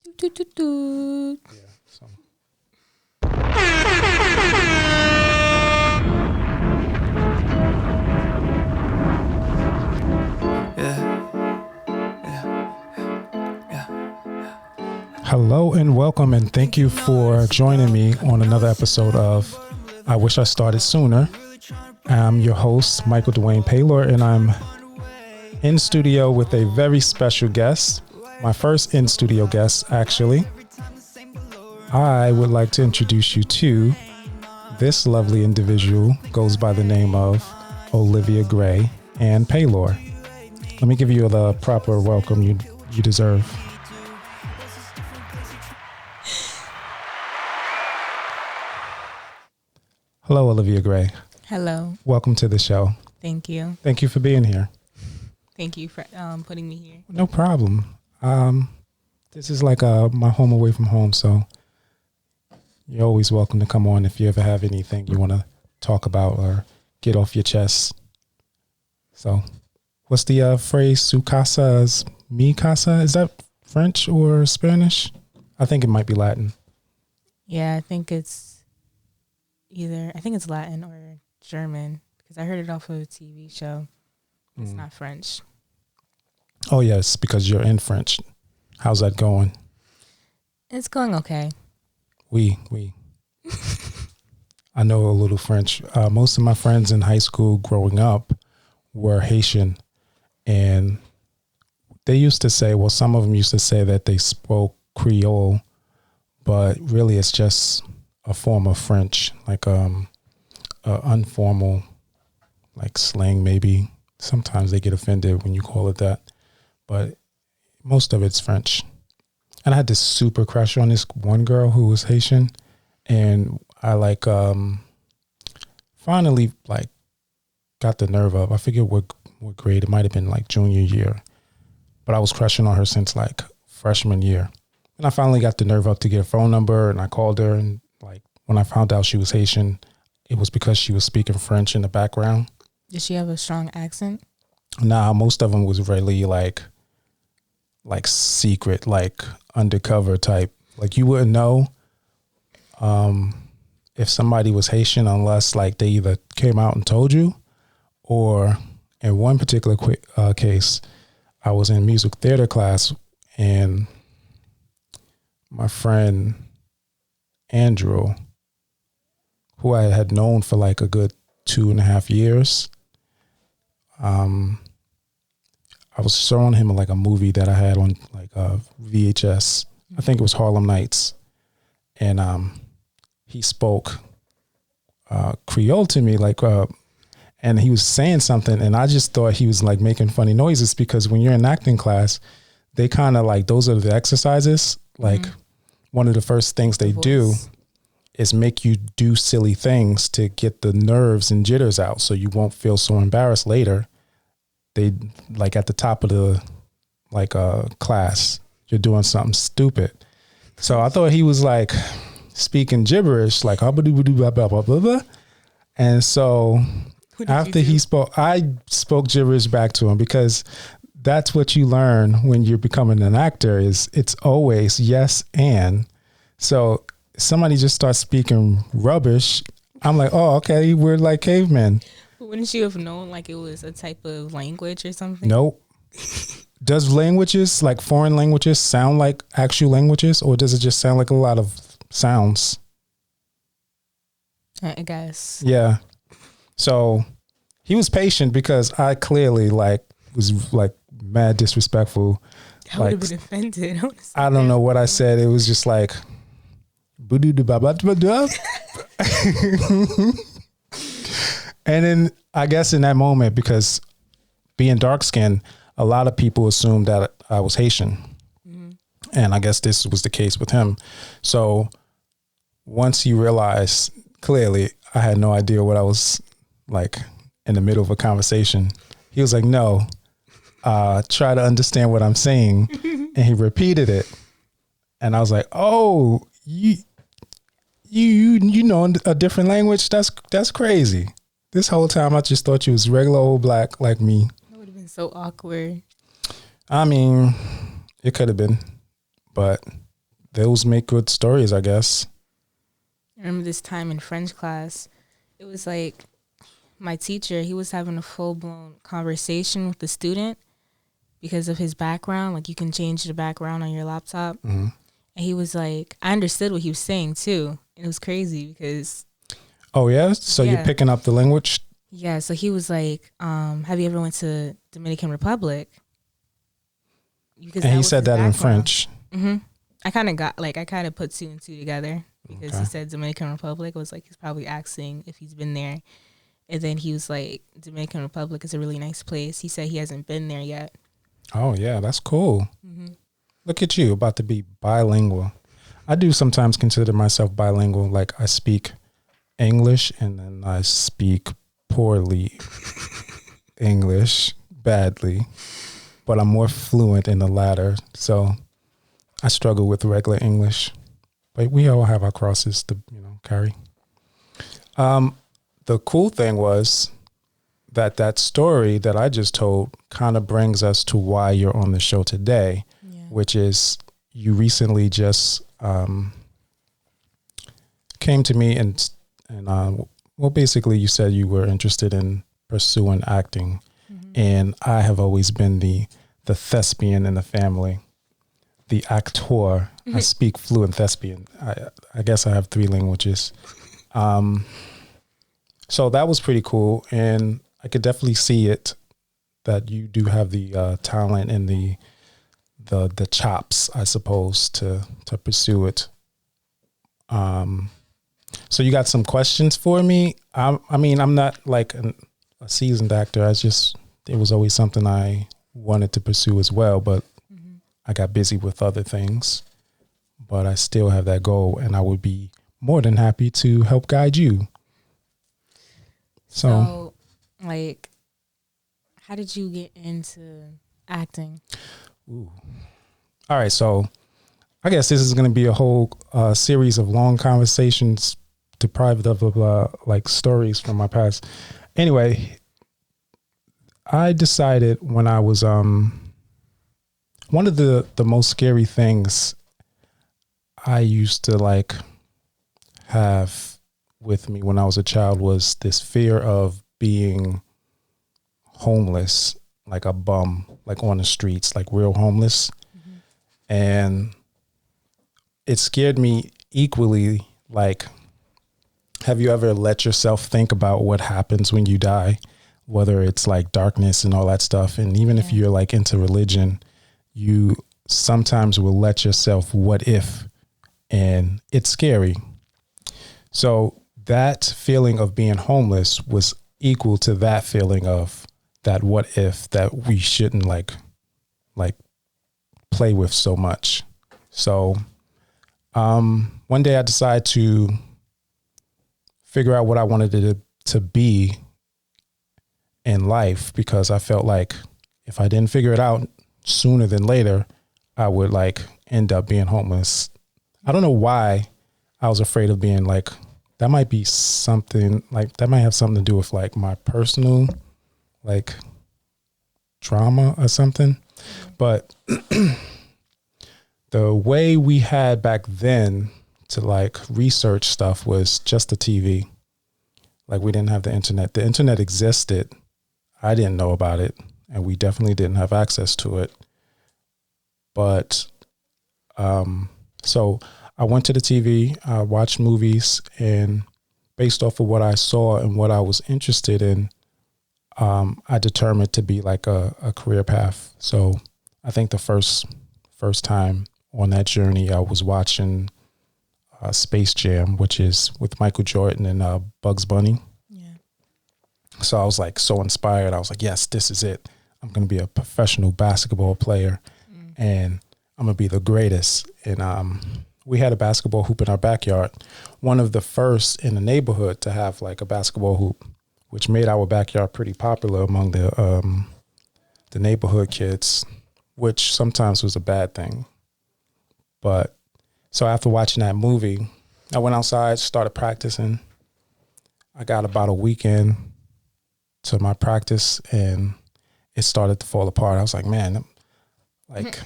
Do, do, do. Yeah. So. Hello and welcome, and thank you for joining me on another episode of I Wish I Started Sooner. I'm your host, Michael Dwayne Paylor, and I'm in studio with a very special guest, my first in-studio guest, actually. I would like to introduce you to this lovely individual, goes by the name of Olivia-Grey and Paylor. Let me give you the proper welcome you deserve. Hello, Olivia-Grey. Hello. Welcome to the show. Thank you. Thank you for being here. Thank you for putting me here. No problem. This is like my home away from home, so you're always welcome to come on if you ever have anything you want to talk about or get off your chest. So, what's the phrase, su casa es mi casa? Is that French or Spanish? I think it might be Latin. Yeah, I think it's Latin or German, because I heard it off of a TV show. It's not French. Oh, yes, because you're in French. How's that going? It's going okay. Oui. I know a little French. Most of my friends in high school growing up were Haitian, and they used to say, well, some of them used to say that they spoke Creole, but really it's just a form of French, like informal, like slang maybe. Sometimes they get offended when you call it that, but most of it's French. And I had this super crush on this one girl who was Haitian, and I finally got the nerve up. I forget what grade. It might have been like junior year, but I was crushing on her since like freshman year. And I finally got the nerve up to get a phone number, and I called her, and when I found out she was Haitian, it was because she was speaking French in the background. Did she have a strong accent? Nah, most of them was really like secret, like undercover type. Like you wouldn't know if somebody was Haitian unless like they either came out and told you, or in one particular case, I was in music theater class, and my friend Andrew, who I had known for like a good 2.5 years, I was showing him like a movie that I had on like VHS. I think it was Harlem Nights. And he spoke Creole to me, and he was saying something, and I just thought he was like making funny noises, because when you're in acting class, they kind of like, those are the exercises. Like one of the first things they do is make you do silly things to get the nerves and jitters out so you won't feel so embarrassed later. They like at the top of the class, you're doing something stupid. So I thought he was like speaking gibberish, like blah, blah, blah, blah, blah, blah. And so after he spoke, I spoke gibberish back to him, because that's what you learn when you're becoming an actor, is it's always yes and. So somebody just starts speaking rubbish, I'm like, oh, okay, we're like cavemen. Wouldn't you have known like it was a type of language or something? Nope. Does languages, like foreign languages, sound like actual languages, or does it just sound like a lot of sounds? I guess. Yeah. So he was patient, because I clearly was mad disrespectful. I would have been offended. I don't know what I said. It was just like, and then I guess in that moment, because being dark skinned, a lot of people assumed that I was Haitian. And I guess this was the case with him. So once he realized, clearly I had no idea what I was like in the middle of a conversation, he was like, no, try to understand what I'm saying. And he repeated it. And I was like, oh, you know a different language? That's crazy. This whole time I just thought you was regular old black like me. That would have been so awkward. I mean, it could have been, but those make good stories, I guess. I remember this time in French class, it was like my teacher, he was having a full-blown conversation with the student because of his background. Like, you can change the background on your laptop. Mm-hmm. And he was like, I understood what he was saying too. And it was crazy because... Oh, yeah? So you're picking up the language? Yeah, so he was like, have you ever went to Dominican Republic? Because and he said that in French. Mm-hmm. I kind of put two and two together because he said Dominican Republic. I was like, he's probably asking if he's been there. And then he was like, Dominican Republic is a really nice place. He said he hasn't been there yet. Oh, yeah, that's cool. Mm-hmm. Look at you, about to be bilingual. I do sometimes consider myself bilingual. Like, I speak English and then I speak poorly English, badly, but I'm more fluent in the latter. So I struggle with regular English, but we all have our crosses to, carry. The cool thing was that story that I just told kind of brings us to why you're on the show today, which is you recently just came to me and basically you said you were interested in pursuing acting. Mm-hmm. And I have always been the thespian in the family, the actor. Mm-hmm. I speak fluent thespian. I guess I have 3 languages. So that was pretty cool. And I could definitely see it, that you do have the talent and the chops, I suppose, to pursue it. So you got some questions for me? I mean, I'm not like a seasoned actor. It was always something I wanted to pursue as well, but I got busy with other things. But I still have that goal, and I would be more than happy to help guide you. So, like, how did you get into acting? Ooh. All right, so I guess this is going to be a whole series of long conversations deprived of like stories from my past. Anyway, I decided when I was one of the most scary things I used to like have with me when I was a child was this fear of being homeless, like a bum, like on the streets, like real homeless. Mm-hmm. And it scared me equally. Like, have you ever let yourself think about what happens when you die, whether it's like darkness and all that stuff? And even if you're like into religion, you sometimes will let yourself what if, and it's scary. So that feeling of being homeless was equal to that feeling of that what if that we shouldn't like play with so much. So one day I decided to figure out what I wanted to be in life, because I felt like if I didn't figure it out sooner than later, I would like end up being homeless. I don't know why I was afraid of being like, that might be something like, that might have something to do with like my personal like trauma or something. But the way we had back then to like research stuff was just the TV. Like, we didn't have the internet. The internet existed. I didn't know about it, and we definitely didn't have access to it. But so I went to the TV, I watched movies, and based off of what I saw and what I was interested in, I determined to be like a career path. So I think the first time on that journey, I was watching Space Jam, which is with Michael Jordan and Bugs Bunny. Yeah. So I was like so inspired. I was like, yes, this is it. I'm going to be a professional basketball player, and I'm going to be the greatest. And we had a basketball hoop in our backyard, one of the first in the neighborhood to have like a basketball hoop, which made our backyard pretty popular among the neighborhood kids, which sometimes was a bad thing. But so after watching that movie, I went outside, started practicing. I got about a weekend to my practice, and it started to fall apart. I was like, man, like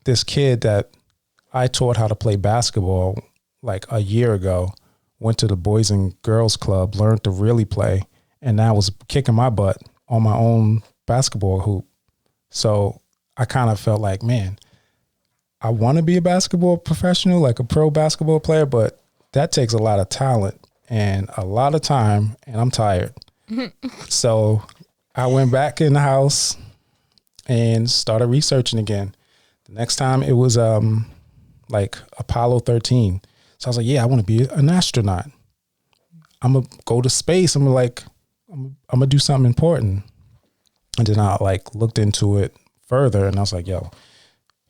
this kid that I taught how to play basketball like a year ago, went to the Boys and Girls Club, learned to really play, and now was kicking my butt on my own basketball hoop. So I kind of felt like, man, I want to be a basketball professional, like a pro basketball player, but that takes a lot of talent and a lot of time, and I'm tired. So I went back in the house and started researching again. The next time it was like Apollo 13. So I was like, yeah, I want to be an astronaut. I'm going to go to space. I'm going to do something important. And then I like looked into it further and I was like, yo,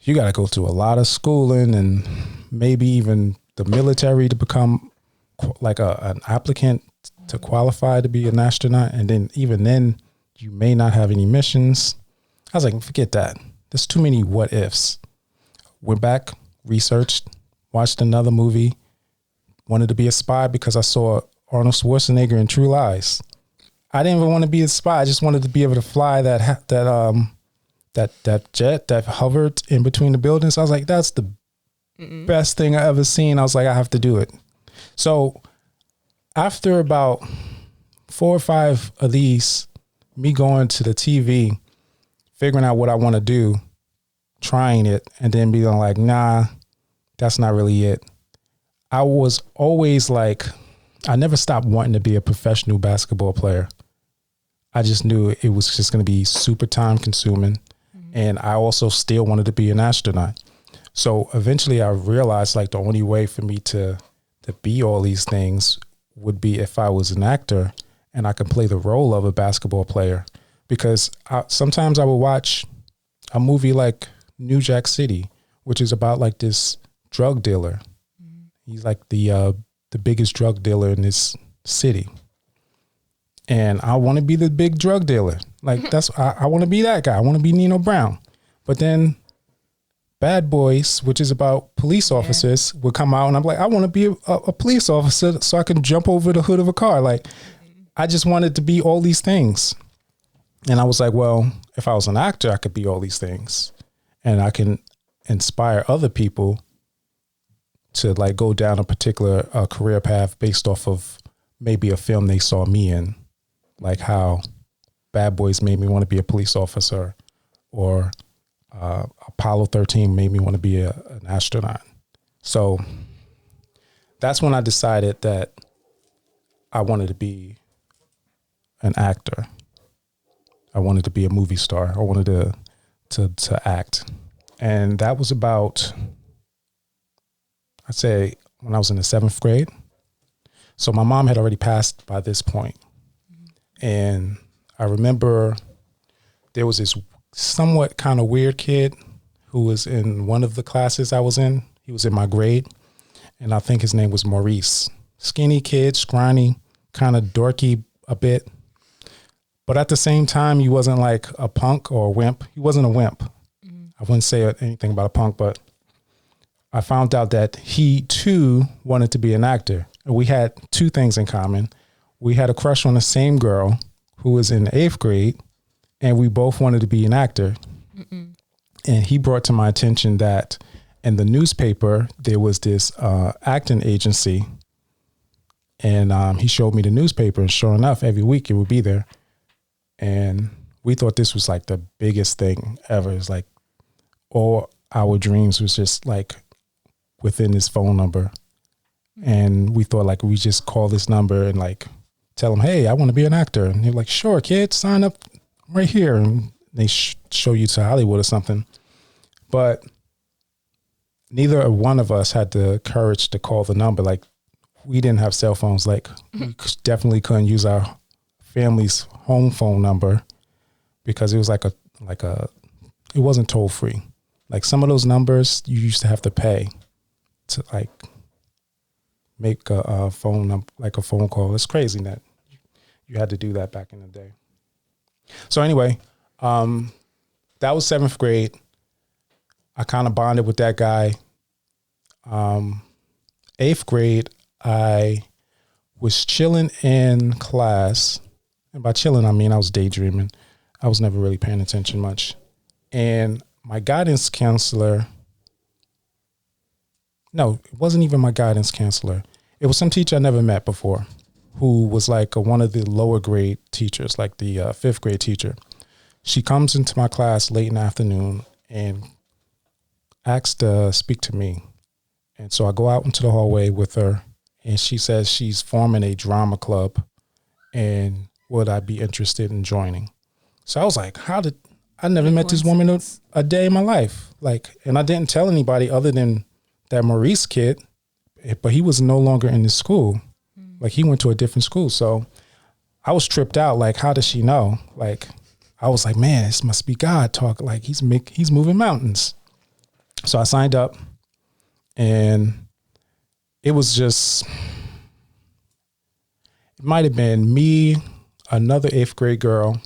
you got to go through a lot of schooling and maybe even the military to become like an applicant to qualify to be an astronaut. And then even then you may not have any missions. I was like, forget that. There's too many what ifs. Went back, researched, watched another movie, wanted to be a spy because I saw Arnold Schwarzenegger in True Lies. I didn't even want to be a spy. I just wanted to be able to fly that jet that hovered in between the buildings. I was like, that's the best thing I ever seen. I was like, I have to do it. So after about 4 or 5 of these, me going to the TV, figuring out what I want to do, trying it, and then being like, nah, that's not really it. I was always like, I never stopped wanting to be a professional basketball player. I just knew it was just going to be super time consuming. And I also still wanted to be an astronaut. So eventually I realized like the only way for me to be all these things would be if I was an actor and I could play the role of a basketball player. Because sometimes I would watch a movie like New Jack City, which is about like this drug dealer. He's like the biggest drug dealer in this city. And I want to be the big drug dealer. Like I want to be that guy. I want to be Nino Brown. But then Bad Boys, which is about police officers, would come out and I'm like, I want to be a police officer so I can jump over the hood of a car. Like I just wanted to be all these things. And I was like, well, if I was an actor, I could be all these things and I can inspire other people to like go down a particular career path based off of maybe a film they saw me in, like how Bad Boys made me want to be a police officer or Apollo 13 made me want to be an astronaut. So that's when I decided that I wanted to be an actor. I wanted to be a movie star. I wanted to act. And that was about, I'd say, when I was in the 7th grade. So my mom had already passed by this point. And I remember there was this somewhat kind of weird kid who was in one of the classes I was in. He was in my grade. And I think his name was Maurice. Skinny kid, scrawny, kind of dorky a bit. But at the same time, he wasn't like a punk or a wimp. He wasn't a wimp. I wouldn't say anything about a punk, but I found out that he too wanted to be an actor. And we had 2 things in common. We had a crush on the same girl who was in 8th grade, and we both wanted to be an actor. And he brought to my attention that in the newspaper, there was this acting agency. And he showed me the newspaper, and sure enough, every week it would be there. And we thought this was like the biggest thing ever. It's like all our dreams was just like within this phone number. And we thought like we just call this number and like tell them, hey, I want to be an actor. And they're like, sure, kid, sign up right here. And they show you to Hollywood or something. But neither one of us had the courage to call the number. Like we didn't have cell phones. Like we definitely couldn't use our family's home phone number because it was like it wasn't toll free. Like some of those numbers you used to have to pay to like make a phone number, like a phone call. It's crazy that you had to do that back in the day. So anyway, that was 7th grade. I kind of bonded with that guy. 8th grade, I was chilling in class. And by chilling, I mean I was daydreaming. I was never really paying attention much. And my guidance counselor no, it wasn't even my guidance counselor. It was some teacher I never met before, who was like one of the lower grade teachers, like the fifth grade teacher. She comes into my class late in the afternoon and asks to speak to me. And so I go out into the hallway with her, and she says she's forming a drama club and would I be interested in joining? So I was like, I never met this woman a day in my life. Like, and I didn't tell anybody other than that Maurice kid, but he was no longer in the school. Like, he went to a different school. So I was tripped out. Like, how does she know? Like, I was like, man, this must be God talk. Like, he's moving mountains. So I signed up, and it was just, it might have been me, another 8th grade girl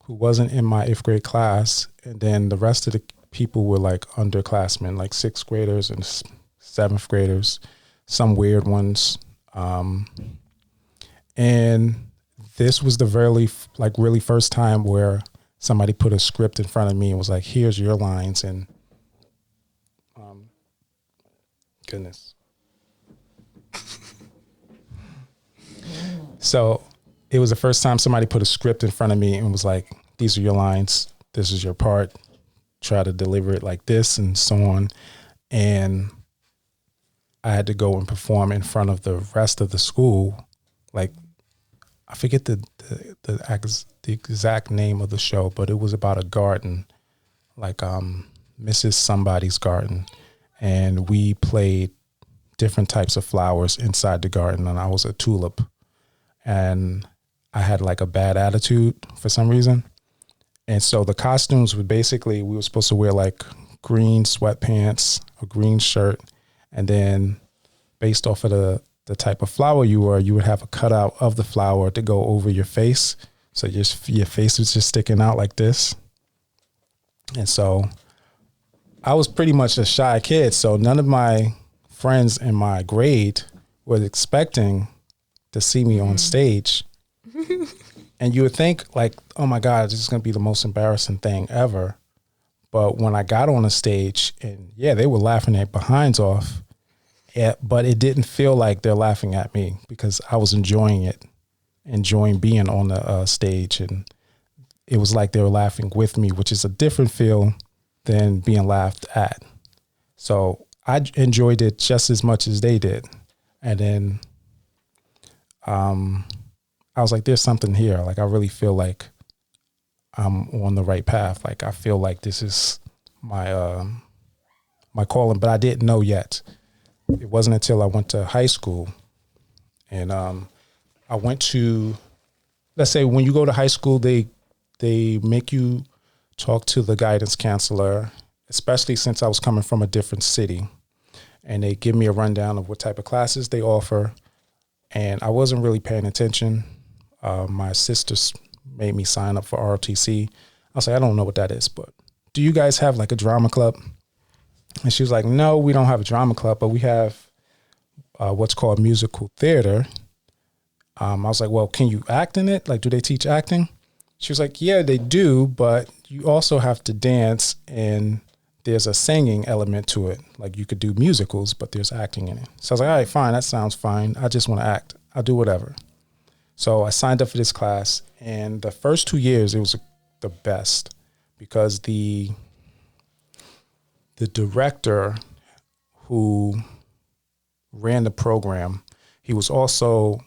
who wasn't in my 8th grade class. And then the rest of the people were like underclassmen, like 6th graders and 7th graders, some weird ones. And this was the really first time where somebody put a script in front of me and was like, here's your lines. And goodness. So it was the first time somebody put a script in front of me and was like, these are your lines. This is your part. Try to deliver it like this and so on. And I had to go and perform in front of the rest of the school. Like, I forget the exact name of the show, but it was about a garden, like Mrs. Somebody's garden. And we played different types of flowers inside the garden. And I was a tulip. And I had like a bad attitude for some reason. And so the costumes were basically, we were supposed to wear like green sweatpants, a green shirt. And then based off of the type of flower you were, you would have a cutout of the flower to go over your face. So your face was just sticking out like this. And so I was pretty much a shy kid. So none of my friends in my grade were expecting to see me on stage. And you would think like, oh my God, this is going to be the most embarrassing thing ever. But when I got on the stage, and yeah, they were laughing their behinds off, but it didn't feel like they're laughing at me because I was enjoying it, enjoying being on the stage. And it was like they were laughing with me, which is a different feel than being laughed at. So I enjoyed it just as much as they did. And then I was like, there's something here. Like, I really feel like I'm on the right path. Like, I feel like this is my my calling, but I didn't know yet. It wasn't until I went to high school, and I went to, let's say when you go to high school, they make you talk to the guidance counselor, especially since I was coming from a different city, and they give me a rundown of what type of classes they offer. And I wasn't really paying attention. My sisters made me sign up for ROTC. I was like, I don't know what that is, but do you guys have like a drama club? And she was like, no, we don't have a drama club, but we have what's called musical theater. I was like, well, can you act in it? Like, do they teach acting? She was like, yeah, they do, but you also have to dance, and there's a singing element to it. Like, you could do musicals, but there's acting in it. So I was like, all right, fine, that sounds fine. I just want to act. I'll do whatever. So I signed up for this class, and the first 2 years, it was the best because the director who ran the program, he was also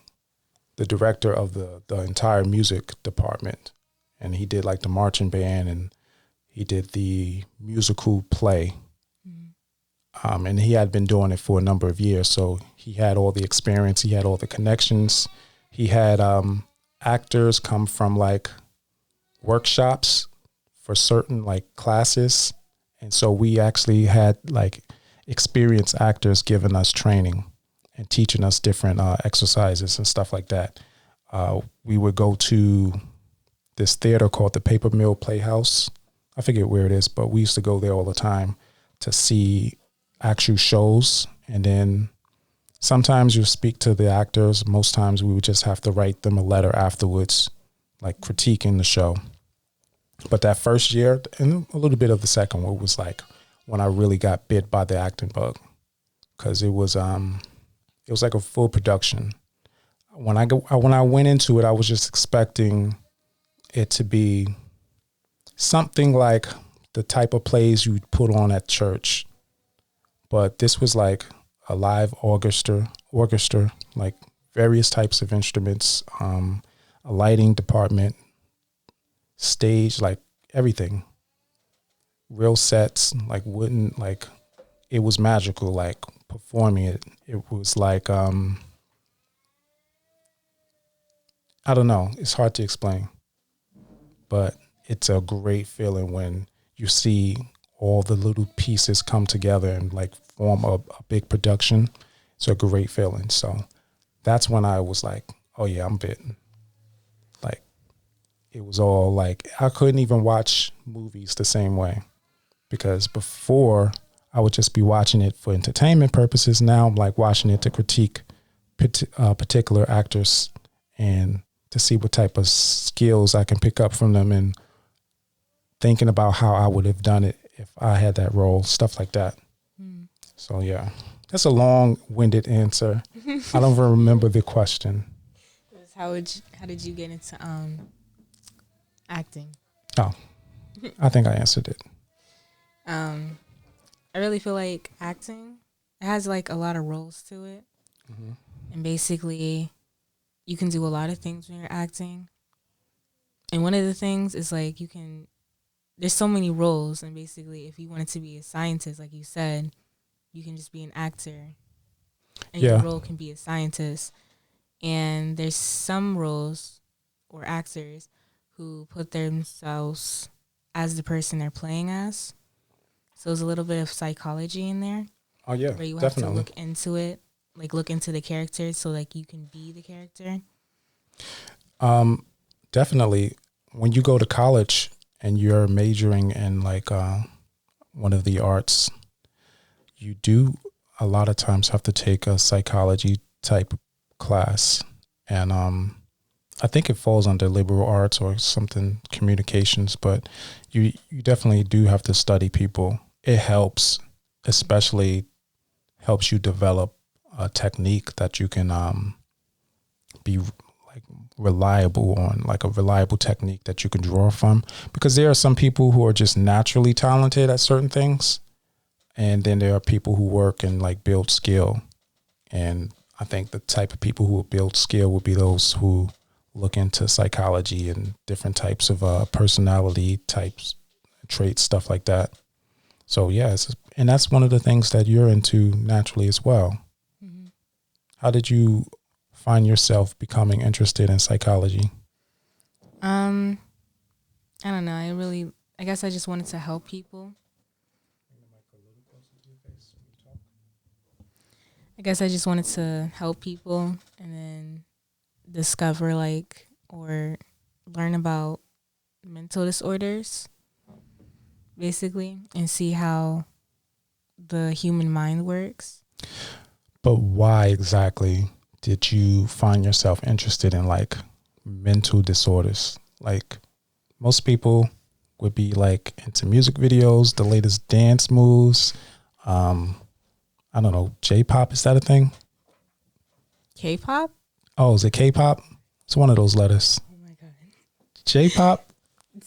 the director of the entire music department. And he did like the marching band, and he did the musical play. And he had been doing it for a number of years. So he had all the experience. He had all the connections. He had actors come from like workshops for certain like classes. And so we actually had like experienced actors giving us training and teaching us different exercises and stuff like that. We would go to this theater called the Paper Mill Playhouse. I forget where it is, but we used to go there all the time to see actual shows. And then sometimes you speak to the actors. Most times we would just have to write them a letter afterwards, like critiquing the show. But that first year and a little bit of the second one was like when I really got bit by the acting bug. because it was like a full production. When I went into it, I was just expecting it to be something like the type of plays you'd put on at church, but this was like a live orchestra, like various types of instruments, a lighting department, stage, like everything, real sets, like wooden, like it was magical, like performing it. It was like, I don't know. It's hard to explain, but it's a great feeling when you see all the little pieces come together and like form a big production. It's a great feeling. So that's when I was like, oh yeah, I'm bitten. Like it was all like, I couldn't even watch movies the same way, because before I would just be watching it for entertainment purposes. Now I'm like watching it to critique particular actors and to see what type of skills I can pick up from them, and thinking about how I would have done it if I had that role, stuff like that. Mm. So yeah, that's a long-winded answer. I don't even remember the question. How did you get into acting? Oh, I think I answered it. I really feel like acting, it has like a lot of roles to it. Mm-hmm. And basically you can do a lot of things when you're acting. And one of the things is like there's so many roles, and basically if you wanted to be a scientist, like you said, you can just be an actor. And your role can be a scientist. And there's some roles or actors who put themselves as the person they're playing as. So there's a little bit of psychology in there. Oh yeah, where you definitely have to look into it, like look into the character, so like you can be the character. Definitely. When you go to college and you're majoring in like one of the arts, you do a lot of times have to take a psychology type class, and I think it falls under liberal arts or something, communications, but you definitely do have to study people. It helps, especially helps you develop a technique that you can be like reliable on, like a reliable technique that you can draw from, because there are some people who are just naturally talented at certain things, and then there are people who work and like build skill. And I think the type of people who will build skill will be those who look into psychology and different types of personality types, traits, stuff like that. So yes, and that's one of the things that you're into naturally as well. Mm-hmm. How did you find yourself becoming interested in psychology? I don't know. I guess I just wanted to help people. I guess I just wanted to help people and then discover like or learn about mental disorders, basically, and see how the human mind works. But why exactly did you find yourself interested in like mental disorders? Like most people would be like into music videos, the latest dance moves. I don't know, J-pop, is that a thing? K-pop? Oh, is it K-pop? It's one of those letters. Oh my God. J-pop?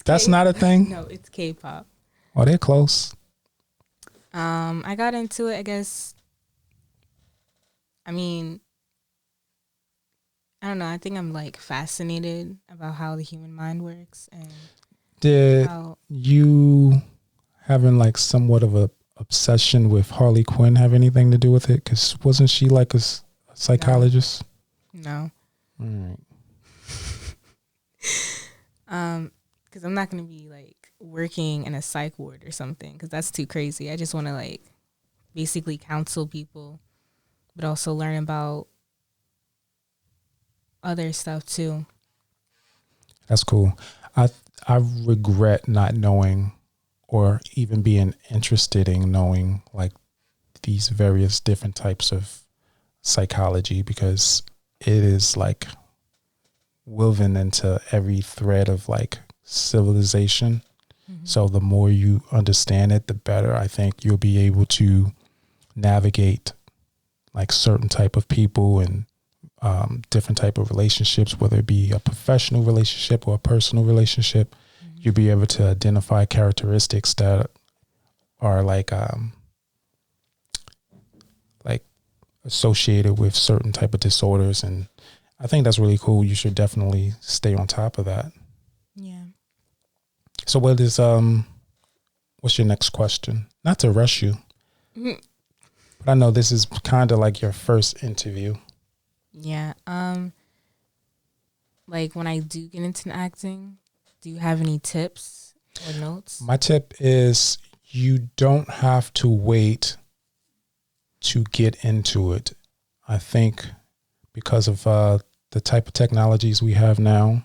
That's not a thing? No, it's K-pop. Oh, they're close. I got into it, I guess. I mean, I don't know. I think I'm like fascinated about how the human mind works. And did you having like somewhat of a obsession with Harley Quinn have anything to do with it? Because wasn't she like a psychologist? No. All right. Because I'm not going to be like working in a psych ward or something, because that's too crazy. I just want to like basically counsel people, but also learn about other stuff too. That's cool. I regret not knowing or even being interested in knowing like these various different types of psychology, because it is like woven into every thread of like civilization. Mm-hmm. So the more you understand it, the better I think you'll be able to navigate like certain type of people and different type of relationships, whether it be a professional relationship or a personal relationship. You'll be able to identify characteristics that are like associated with certain type of disorders. And I think that's really cool. You should definitely stay on top of that. Yeah. So what's your next question? Not to rush you, but I know this is kind of like your first interview. Yeah. Like when I do get into acting, do you have any tips or notes? My tip is you don't have to wait to get into it. I think because of the type of technologies we have now,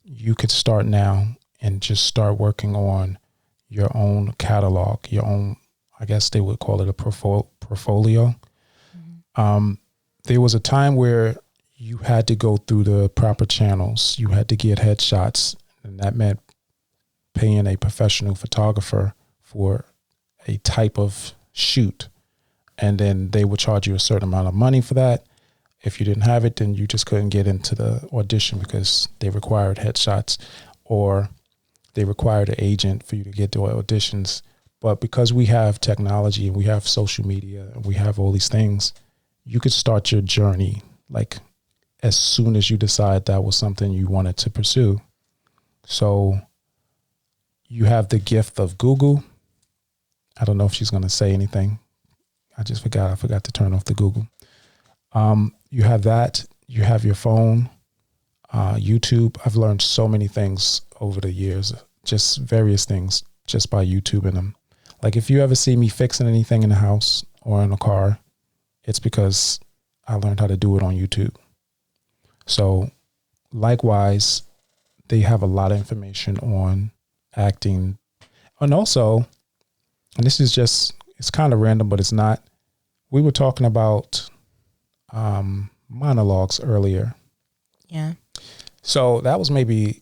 you could start now and just start working on your own catalog, your own, I guess they would call it a portfolio. There was a time where you had to go through the proper channels. You had to get headshots, and that meant paying a professional photographer for a type of shoot. And then they would charge you a certain amount of money for that. If you didn't have it, then you just couldn't get into the audition because they required headshots, or they required an agent for you to get to auditions. But because we have technology and we have social media and we have all these things, you could start your journey like as soon as you decide that was something you wanted to pursue. So you have the gift of Google. I don't know if she's going to say anything. I forgot to turn off the Google. You have that. You have your phone, YouTube. I've learned so many things over the years, just various things just by YouTubing them. Like if you ever see me fixing anything in the house or in a car, it's because I learned how to do it on YouTube. So likewise, they have a lot of information on acting. And also, and this is just, it's kind of random, but it's not. We were talking about monologues earlier. Yeah. So that was maybe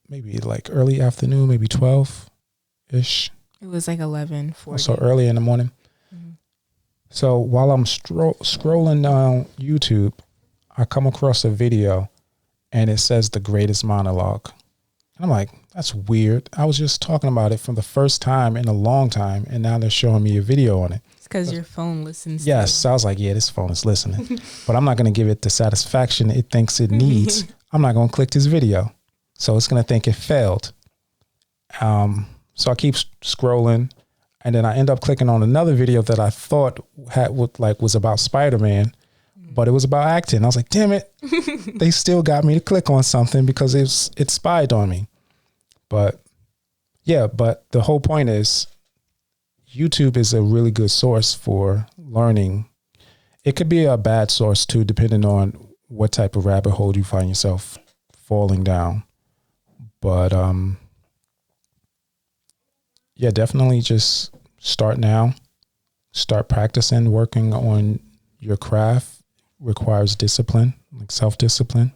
like early afternoon, maybe 12-ish. It was like 11:40. So early in the morning. Mm-hmm. So while I'm scrolling down YouTube, I come across a video and it says the greatest monologue. And I'm like, that's weird. I was just talking about it for the first time in a long time, and now they're showing me a video on it. It's because your phone listens. Yes. So I was like, yeah, this phone is listening. But I'm not going to give it the satisfaction it thinks it needs. I'm not going to click this video. So it's going to think it failed. So I keep scrolling, and then I end up clicking on another video that I thought was about Spider-Man, but it was about acting. I was like, damn it. They still got me to click on something because it spied on me. But yeah, but the whole point is YouTube is a really good source for learning. It could be a bad source too, depending on what type of rabbit hole you find yourself falling down. But yeah, definitely just start now. Start practicing. Working on your craft requires discipline, like self-discipline.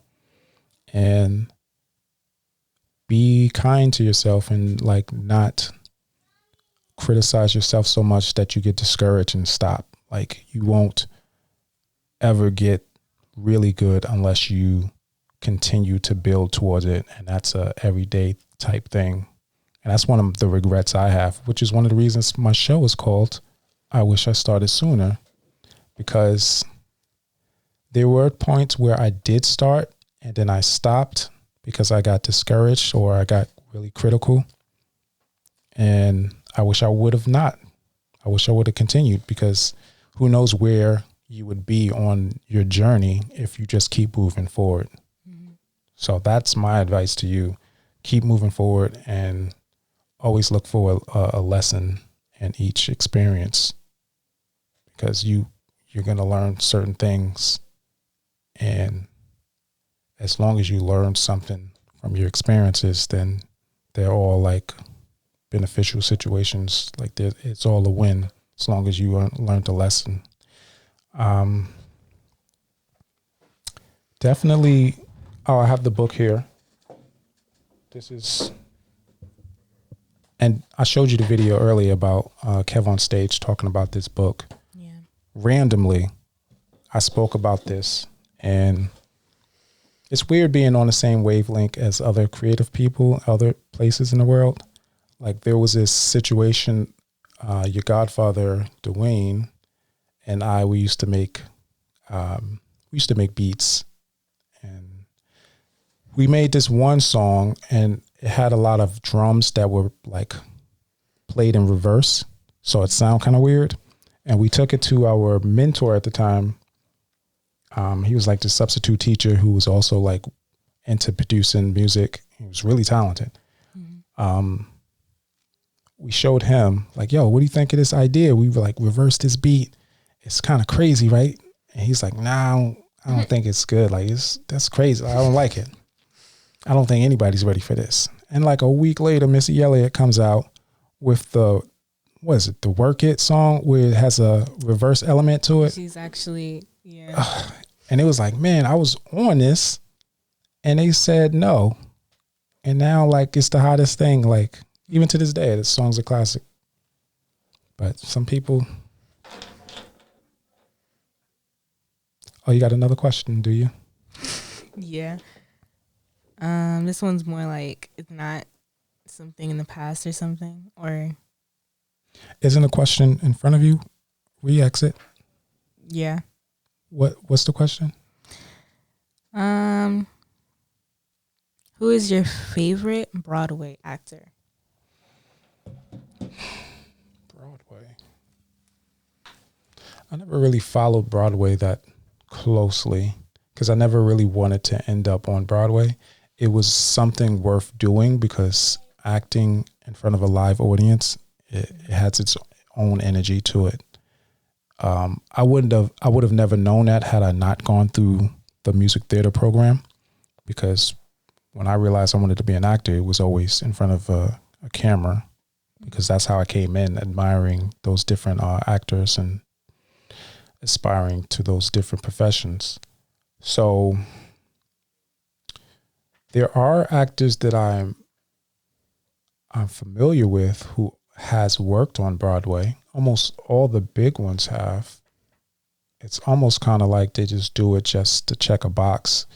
And be kind to yourself and like not criticize yourself so much that you get discouraged and stop. Like you won't ever get really good unless you continue to build towards it. And that's a everyday type thing. And that's one of the regrets I have, which is one of the reasons my show is called I Wish I Started Sooner, because there were points where I did start and then I stopped because I got discouraged or I got really critical. And I wish I would have not. I wish I would have continued, because who knows where you would be on your journey if you just keep moving forward. Mm-hmm. So that's my advice to you. Keep moving forward and always look for a lesson in each experience, because you're going to learn certain things. And as long as you learn something from your experiences, then they're all like beneficial situations. Like it's all a win as long as you learned a lesson. Definitely. Oh, I have the book here. This is, and I showed you the video earlier about Kev on stage talking about this book. Yeah. randomly, I spoke about this, and it's weird being on the same wavelength as other creative people, other places in the world. Like there was this situation, your godfather, Dwayne, and we used to make beats, and we made this one song, and it had a lot of drums that were like played in reverse. So it sounded kind of weird. And we took it to our mentor at the time. He was like the substitute teacher who was also like into producing music. He was really talented. Mm-hmm. We showed him like, yo, what do you think of this idea? We were like, reverse this beat. It's kind of crazy, right? And he's like, nah, I don't think it's good. Like that's crazy. I don't like it. I don't think anybody's ready for this. And like a week later, Missy Elliott comes out with the Work It song where it has a reverse element to it. She's actually, yeah. And it was like, man, I was on this and they said no. And now like it's the hottest thing. Like even to this day, the song's a classic. But some people. Oh, you got another question, do you? Yeah. This one's more like it's not something in the past or something, or isn't a question in front of you? Re-exit. Yeah. What's the question? Who is your favorite Broadway actor? Broadway. I never really followed Broadway that closely because I never really wanted to end up on Broadway. It was something worth doing because acting in front of a live audience, it has its own energy to it. I would have never known that had I not gone through the music theater program, because when I realized I wanted to be an actor, it was always in front of a camera, because that's how I came in, admiring those different actors and aspiring to those different professions. So there are actors that I'm familiar with who has worked on Broadway. Almost all the big ones have. It's almost kind of like they just do it just to check a box.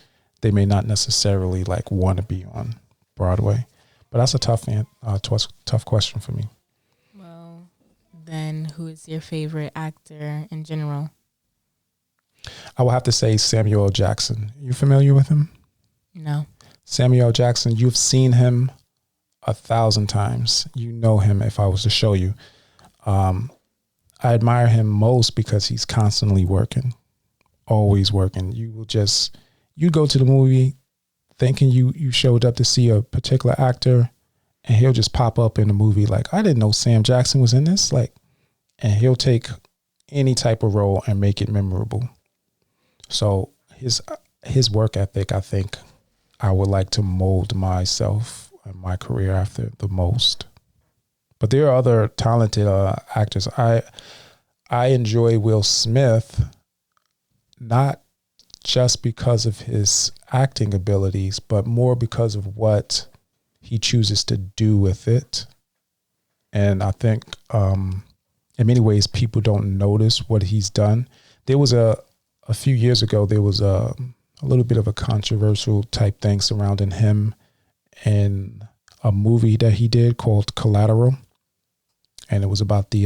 They may not necessarily like want to be on Broadway, but that's a tough question for me. Well, then who is your favorite actor in general? I will have to say Samuel L. Jackson. You familiar with him? No. Samuel L. Jackson, you've seen him 1,000 times. You know him if I was to show you. I admire him most because he's constantly working, always working. You go to the movie thinking you showed up to see a particular actor, and he'll just pop up in the movie like, I didn't know Sam Jackson was in this. Like, and he'll take any type of role and make it memorable. So his work ethic, I think I would like to mold myself and my career after the most. But there are other talented actors. I enjoy Will Smith, not just because of his acting abilities, but more because of what he chooses to do with it. And I think in many ways people don't notice what he's done. There was a few years ago, there was a little bit of a controversial type thing surrounding him in a movie that he did called Collateral. And it was about the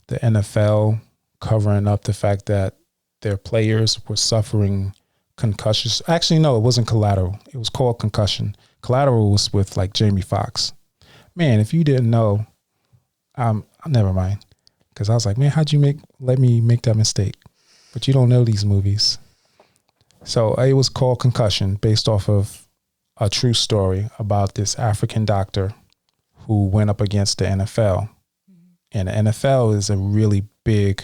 NFL covering up the fact that their players were suffering concussions. Actually, no, it wasn't Collateral. It was called Concussion. Collateral was with like Jamie Foxx. Man, if you didn't know, never mind. Because I was like, man, how'd you let me make that mistake? But you don't know these movies. So it was called Concussion, based off of a true story about this African doctor who went up against the NFL. And the NFL is a really big,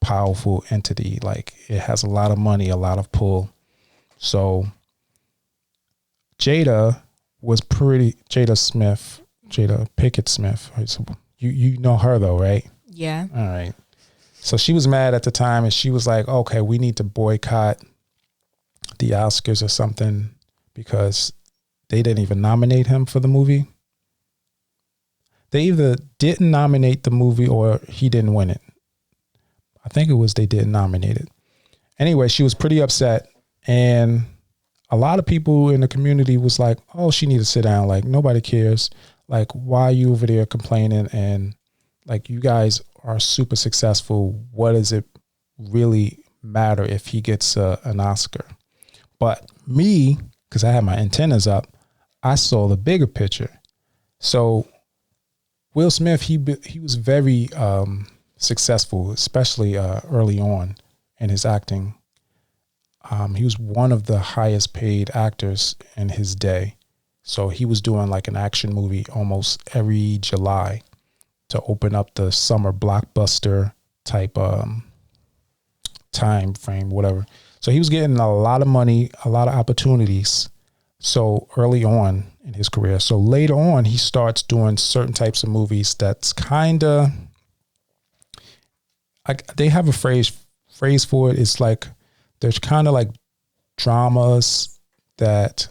powerful entity. Like, it has a lot of money, a lot of pull. So Jada Pickett Smith. You know her though, right? Yeah. All right. So she was mad at the time, and she was like, okay, we need to boycott the Oscars or something because they didn't even nominate him for the movie. They either didn't nominate the movie or he didn't win it. I think it was they didn't nominate it. Anyway, she was pretty upset, and a lot of people in the community was like, oh, she need to sit down. Like, nobody cares. Like, why are you over there complaining? And like, you guys are super successful. What does it really matter if he gets an Oscar? But me, because I had my antennas up, I saw the bigger picture. So Will Smith, he was very successful, especially early on in his acting. He was one of the highest paid actors in his day. So he was doing like an action movie almost every July to open up the summer blockbuster type time frame, whatever. So he was getting a lot of money, a lot of opportunities. So early on in his career. So later on, he starts doing certain types of movies that's kind of, they have a phrase for it. It's like, there's kind of like dramas that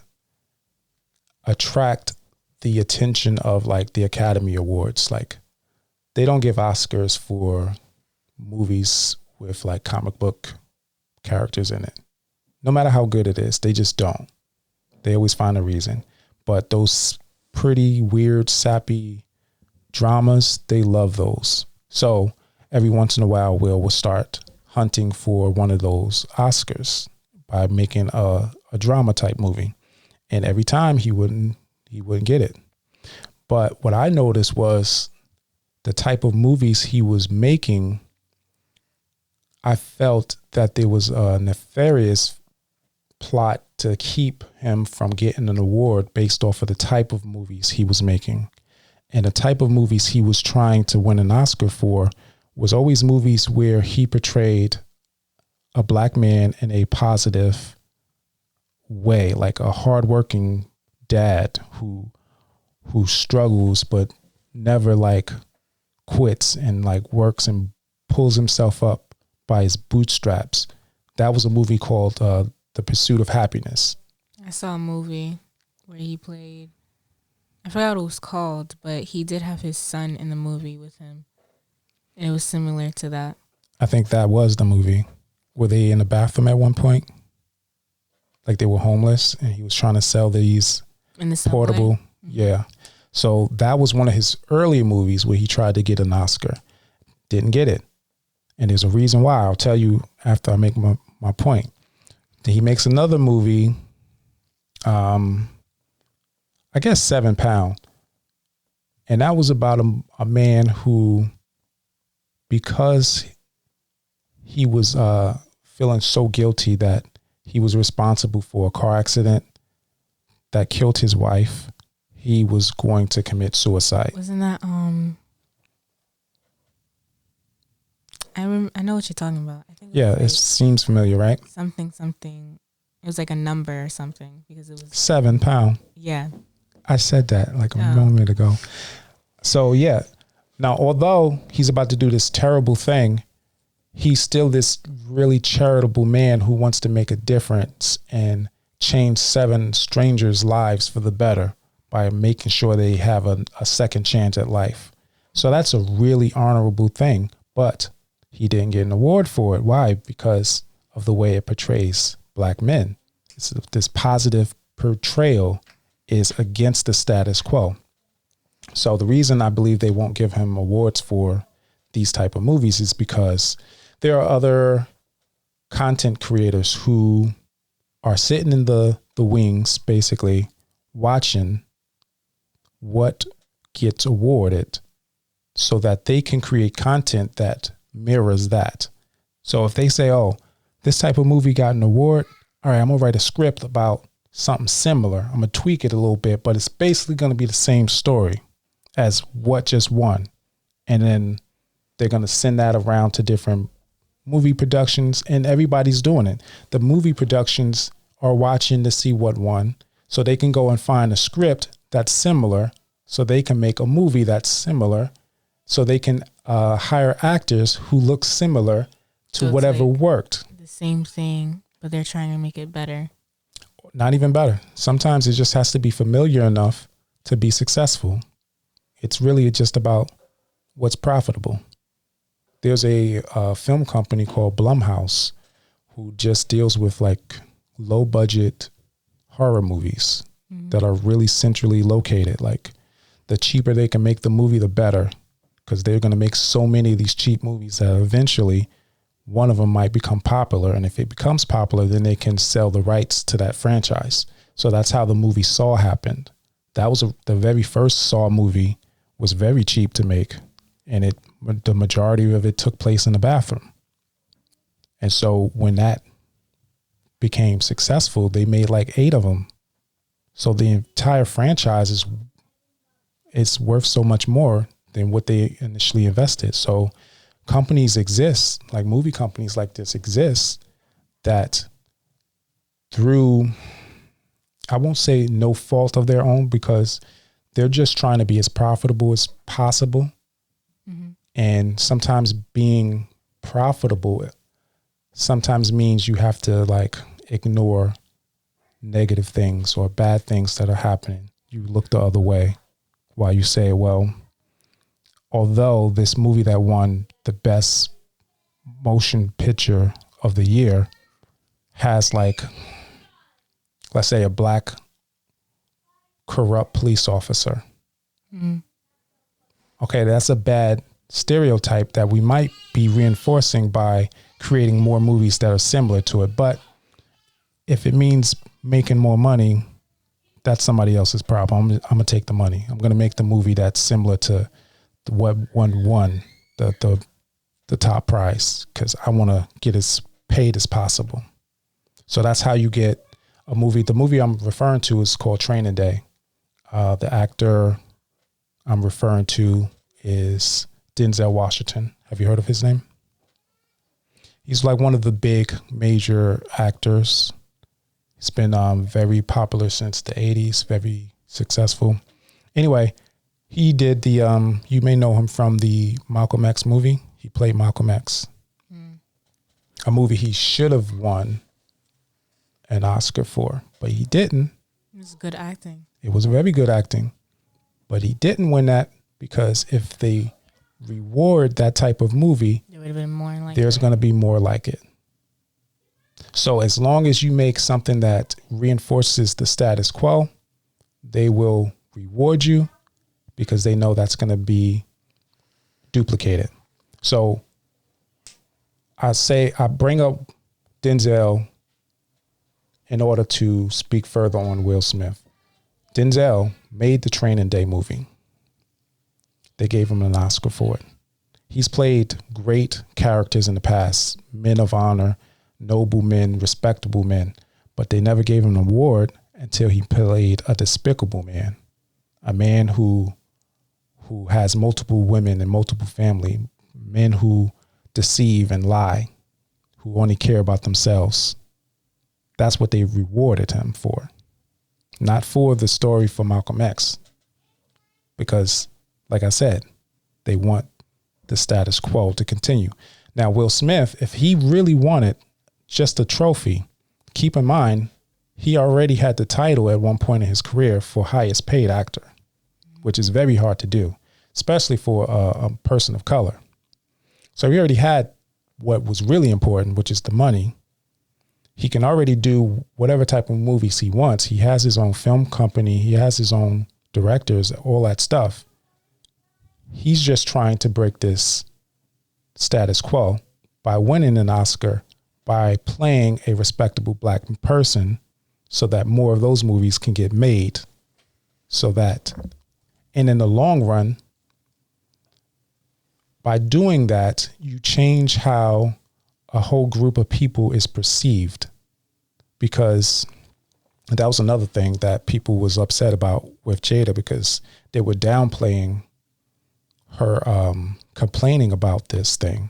attract the attention of like the Academy Awards. Like, they don't give Oscars for movies with like comic book characters in it. No matter how good it is, they just don't. They always find a reason. But those pretty weird, sappy dramas, they love those. So every once in a while, will start hunting for one of those Oscars by making a drama type movie. And every time he wouldn't get it. But what I noticed was the type of movies he was making, I felt that there was a nefarious plot to keep him from getting an award based off of the type of movies he was making. And the type of movies he was trying to win an Oscar for was always movies where he portrayed a black man in a positive way, like a hardworking dad who struggles but never like quits and like works and pulls himself up by his bootstraps. That was a movie called The Pursuit of Happiness. I saw a movie where he played, I forgot what it was called, but he did have his son in the movie with him. And it was similar to that. I think that was the movie. Were they in the bathroom at one point? Like they were homeless and he was trying to sell these in the portable. Mm-hmm. Yeah. So that was one of his earlier movies where he tried to get an Oscar. Didn't get it. And there's a reason why. I'll tell you after I make my point. Then he makes another movie, I guess 7 Pound. And that was about a man who, because he was feeling so guilty that he was responsible for a car accident that killed his wife, he was going to commit suicide. Wasn't that I know what you're talking about. I think it seems familiar, right? Something. It was like a number or something because it was 7 Pound. Yeah. I said that like a moment ago. So yeah. Now, although he's about to do this terrible thing, he's still this really charitable man who wants to make a difference and change 7 strangers' lives for the better by making sure they have a second chance at life. So that's a really honorable thing, but he didn't get an award for it. Why? Because of the way it portrays black men. This positive portrayal is against the status quo. So the reason I believe they won't give him awards for these type of movies is because there are other content creators who are sitting in the wings, basically watching what gets awarded so that they can create content that mirrors that. So if they say, oh, this type of movie got an award, all right, I'm going to write a script about something similar. I'm going to tweak it a little bit, but it's basically going to be the same story as what just won. And then they're going to send that around to different movie productions, and everybody's doing it. The movie productions are watching to see what won, so they can go and find a script that's similar, so they can make a movie that's similar, so they can hire actors who look similar to so whatever like worked. The same thing, but they're trying to make it better. Not even better. Sometimes it just has to be familiar enough to be successful. It's really just about what's profitable. there's a film company called Blumhouse who just deals with like low budget horror movies that are really centrally located. Like the cheaper they can make the movie, the better, because they're going to make so many of these cheap movies that eventually one of them might become popular. And if it becomes popular, then they can sell the rights to that franchise. So that's how the movie Saw happened. That was the very first Saw movie was very cheap to make. And the majority of it took place in the bathroom. And so when that became successful, they made like 8 of them. So the entire franchise is worth so much more than what they initially invested. So companies exist, like movie companies like this exist, that through, I won't say no fault of their own, because they're just trying to be as profitable as possible. And sometimes being profitable sometimes means you have to like ignore negative things or bad things that are happening. You look the other way while you say, well, although this movie that won the best motion picture of the year has like, let's say, a black corrupt police officer. Okay, that's a bad stereotype that we might be reinforcing by creating more movies that are similar to it. But if it means making more money, that's somebody else's problem. I'm gonna take the money. I'm gonna make the movie that's similar to what won the top prize, because I want to get as paid as possible. So that's how you get a movie. The movie I'm referring to is called Training Day. The actor I'm referring to is Denzel Washington. Have you heard of his name? He's like one of the big major actors. He's been very popular since the 80s, very successful. Anyway, he did the, you may know him from the Malcolm X movie. He played Malcolm X. A movie he should have won an Oscar for, but he didn't. It was good acting. It was very good acting, but he didn't win that because if they reward that type of movie, There would have been more like there's going to be more like it. So as long as you make something that reinforces the status quo, they will reward you because they know that's going to be duplicated. So I bring up Denzel in order to speak further on Will Smith. Denzel made the Training Day movie. They gave him an Oscar for it. He's played great characters in the past, men of honor, noble men, respectable men, but they never gave him an award until he played a despicable man, a man who has multiple women and multiple family, men who deceive and lie, who only care about themselves. That's what they rewarded him for, not for the story for Malcolm X, because like I said, they want the status quo to continue. Now, Will Smith, if he really wanted just a trophy, keep in mind, he already had the title at one point in his career for highest paid actor, which is very hard to do, especially for a person of color. So he already had what was really important, which is the money. He can already do whatever type of movies he wants. He has his own film company. He has his own directors, all that stuff. He's just trying to break this status quo by winning an Oscar, by playing a respectable black person so that more of those movies can get made. And in the long run, by doing that, you change how a whole group of people is perceived, because that was another thing that people was upset about with Jada, because they were downplaying her complaining about this thing,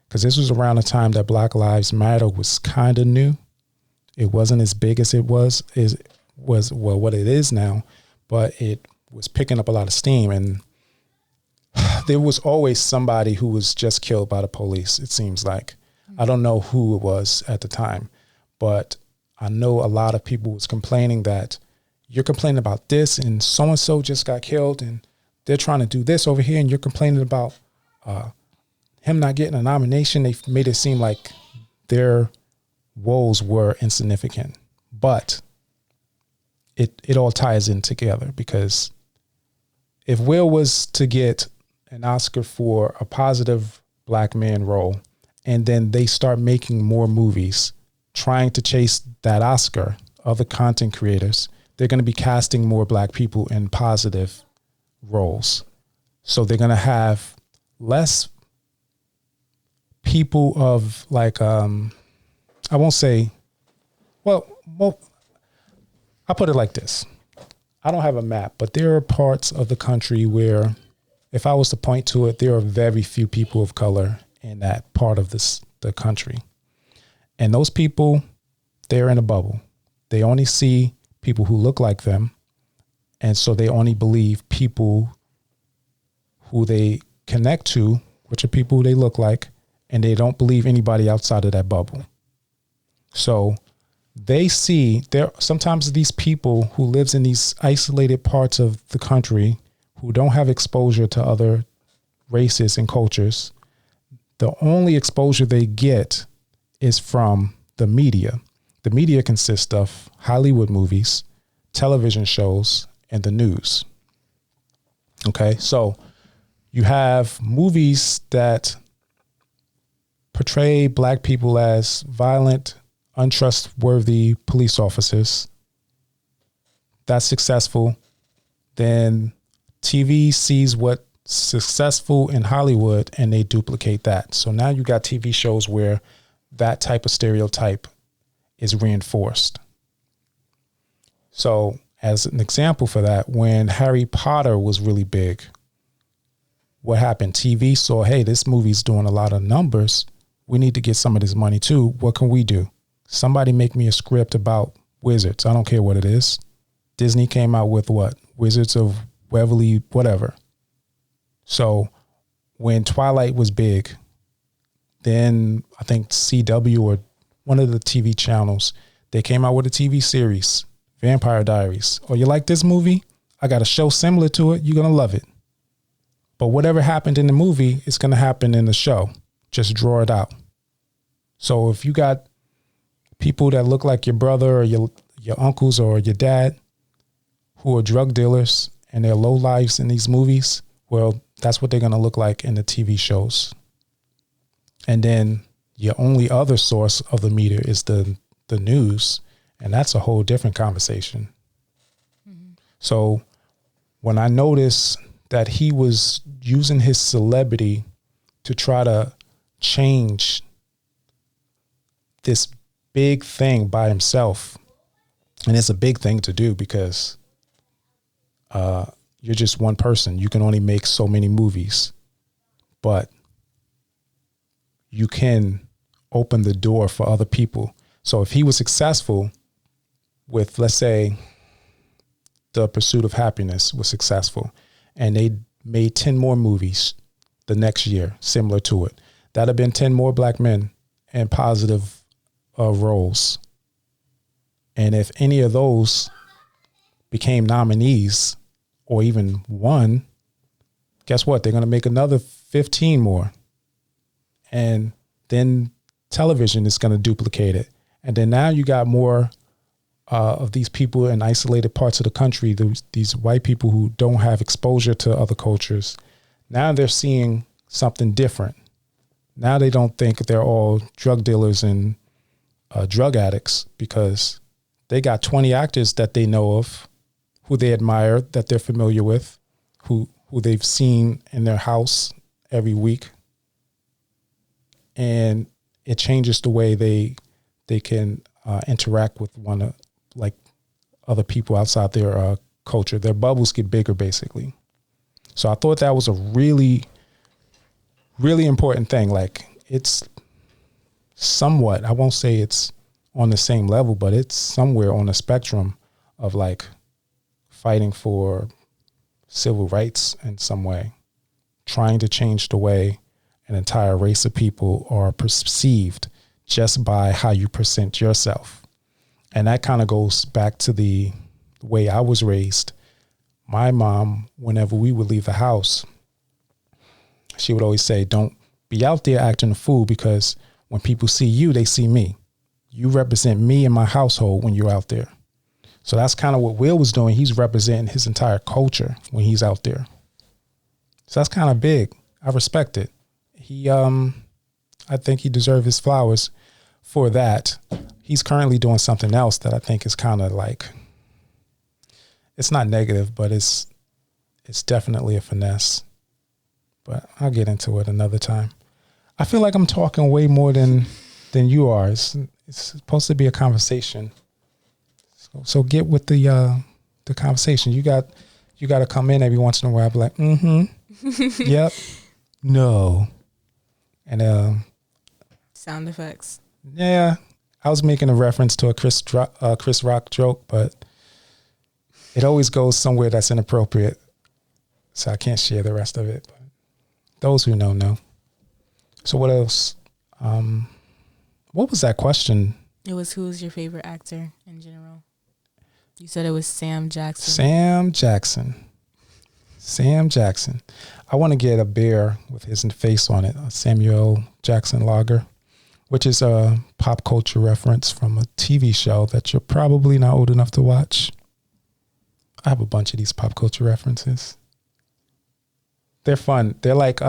because this was around the time that Black Lives Matter was kind of new. It wasn't as big as it was what it is now, but it was picking up a lot of steam, and there was always somebody who was just killed by the police, it seems like. I don't know who it was at the time, but I know a lot of people was complaining that you're complaining about this and so-and-so just got killed and they're trying to do this over here and you're complaining about him not getting a nomination, they made it seem like their woes were insignificant. But it all ties in together, because if Will was to get an Oscar for a positive black man role, and then they start making more movies trying to chase that Oscar, other content creators, they're going to be casting more black people in positive roles. So they're going to have less people of like, I won't say, well, I'll put it like this. I don't have a map, but there are parts of the country where, if I was to point to it, there are very few people of color in that part of the country. And those people, they're in a bubble. They only see people who look like them. And so they only believe people who they connect to, which are people who they look like, and they don't believe anybody outside of that bubble. So they see there sometimes these people who lives in these isolated parts of the country who don't have exposure to other races and cultures. The only exposure they get is from the media. The media consists of Hollywood movies, television shows, and the news. Okay, so you have movies that portray black people as violent, untrustworthy police officers. That's successful. Then TV sees what's successful in Hollywood and they duplicate that. So now you got TV shows where that type of stereotype is reinforced. So as an example for that, when Harry Potter was really big, what happened? TV saw, hey, this movie's doing a lot of numbers. We need to get some of this money too. What can we do? Somebody make me a script about wizards. I don't care what it is. Disney came out with what? Wizards of Waverly, whatever. So when Twilight was big, then I think CW or one of the TV channels, they came out with a TV series, Vampire Diaries. Oh, you like this movie? I got a show similar to it. You're going to love it. But whatever happened in the movie, it's going to happen in the show. Just draw it out. So if you got people that look like your brother or your uncles or your dad who are drug dealers and they're low lives in these movies, well, that's what they're going to look like in the TV shows. And then your only other source of the media is the news, and that's a whole different conversation. Mm-hmm. So when I noticed that he was using his celebrity to try to change this big thing by himself, and it's a big thing to do because you're just one person. You can only make so many movies, but you can open the door for other people. So if he was successful with, let's say, The Pursuit of Happiness was successful, and they made 10 more movies the next year similar to it, that'd have been 10 more black men in positive roles. And if any of those became nominees or even won, guess what? They're going to make another 15 more. And then television is going to duplicate it. And then now you got more of these people in isolated parts of the country, these white people who don't have exposure to other cultures. Now they're seeing something different. Now they don't think they're all drug dealers and drug addicts, because they got 20 actors that they know of, who they admire, that they're familiar with, who they've seen in their house every week. And it changes the way they can interact with like other people outside their culture. Their bubbles get bigger, basically. So I thought that was a really, really important thing. Like, it's somewhat, I won't say it's on the same level, but it's somewhere on the spectrum of like fighting for civil rights in some way, trying to change the way an entire race of people are perceived just by how you present yourself. And that kind of goes back to the way I was raised. My mom, whenever we would leave the house, she would always say, don't be out there acting a fool, because when people see you, they see me. You represent me and my household when you're out there. So that's kind of what Will was doing. He's representing his entire culture when he's out there. So that's kind of big. I respect it. I think he deserves his flowers for that. He's currently doing something else that I think is kind of like, it's not negative, but it's definitely a finesse. But I'll get into it another time. I feel like I'm talking way more than you are. It's supposed to be a conversation. So get with the conversation. You got to come in every once in a while, be like, yep, no, and sound effects. Yeah, I was making a reference to a Chris Rock joke, but it always goes somewhere that's inappropriate, so I can't share the rest of it. But those who know. So what else? What was that question? It was, who's your favorite actor in general? You said it was Sam Jackson. Sam Jackson. I want to get a beer with his face on it, a Samuel Jackson lager, which is a pop culture reference from a TV show that you're probably not old enough to watch. I have a bunch of these pop culture references. They're fun. They're like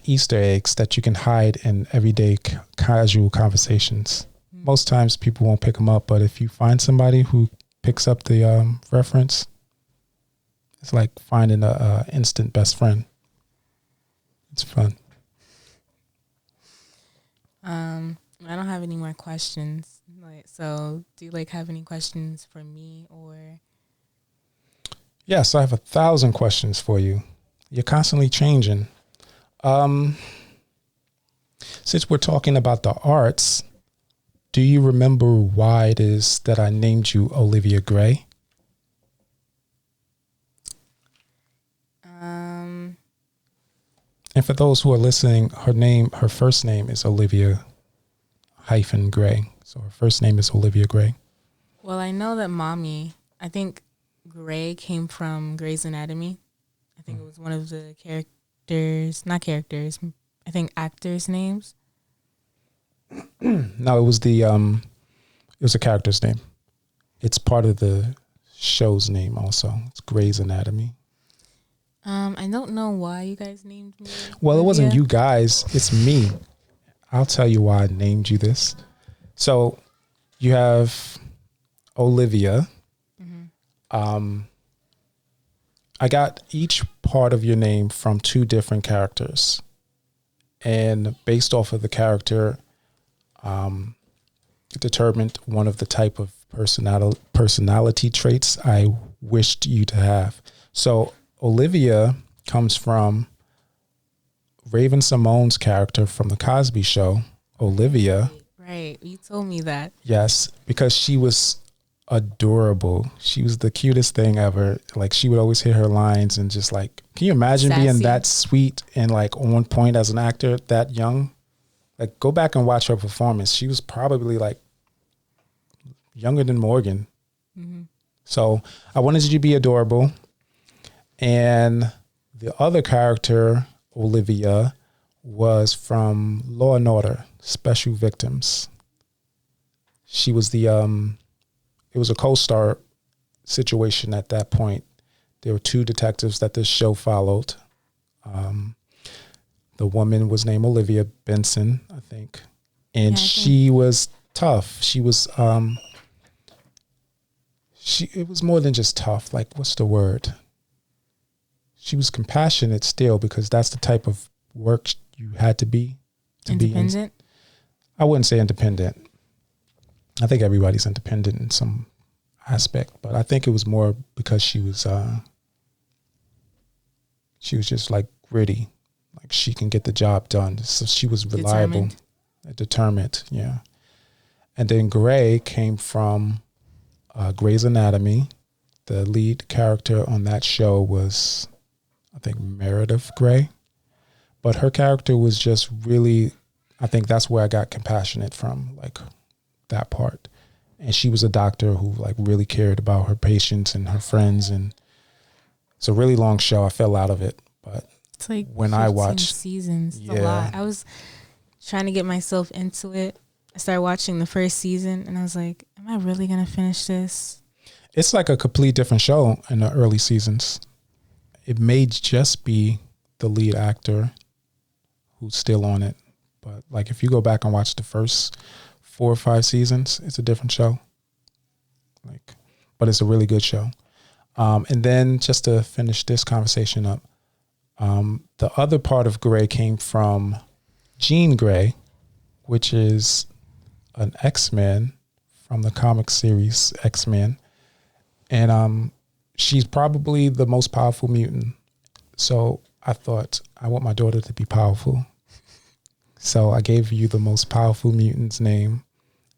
Easter eggs that you can hide in everyday casual conversations. Most times people won't pick them up, but if you find somebody who picks up the reference, it's like finding a instant best friend. It's fun. I don't have any more questions. So do you have any questions for me or? Yes, I have 1,000 questions for you. You're constantly changing. Since we're talking about the arts, do you remember why it is that I named you Olivia-Grey? And for those who are listening, her first name is Olivia-Grey. So her first name is Olivia-Grey. Well, I know that I think Grey came from Grey's Anatomy. I think it was one of the actors' names. No, it was it was a character's name. It's part of the show's name also. It's Grey's Anatomy. I don't know why you guys named me. Well, Olivia. It wasn't you guys. It's me. I'll tell you why I named you this. So you have Olivia. Mm-hmm. I got each part of your name from 2 different characters. And based off of the character, determined one of the type of personality traits I wished you to have. So Olivia comes from Raven-Symoné's character from The Cosby Show, Olivia. Right. You told me that. Yes, because she was adorable. She was the cutest thing ever. She would always hit her lines and just can you imagine sassy. Being that sweet and on point as an actor that young? Go back and watch her performance. She was probably younger than Morgan. Mm-hmm. So I wanted you to be adorable. And the other character, Olivia, was from Law and Order, Special Victims. She was it was a co-star situation at that point. There were 2 detectives that this show followed. The woman was named Olivia Benson, I think. And she was tough. She was, it was more than just tough. What's the word? She was compassionate still, because that's the type of work you had to be. Independent? I wouldn't say independent. I think everybody's independent in some aspect, but I think it was more because she was just gritty. She can get the job done. So she was reliable. Determined, yeah. And then Grey came from Grey's Anatomy. The lead character on that show was, I think, Meredith Grey. But her character was just really, I think that's where I got compassionate from, that part. And she was a doctor who really cared about her patients and her friends. And it's a really long show. I fell out of it, but It's like when 15 I watched. seasons. It's Yeah. a lot. I was trying to get myself into it. I started watching the first season and I was like, am I really going to finish this? It's like a complete different show in the early seasons. It may just be the lead actor who's still on it. But like if you go back and watch the first 4 or 5 seasons, it's a different show. But it's a really good show. And then just to finish this conversation up, the other part of Grey came from Jean Grey, which is an X-Men from the comic series X-Men. And she's probably the most powerful mutant. So I thought, I want my daughter to be powerful. So I gave you the most powerful mutant's name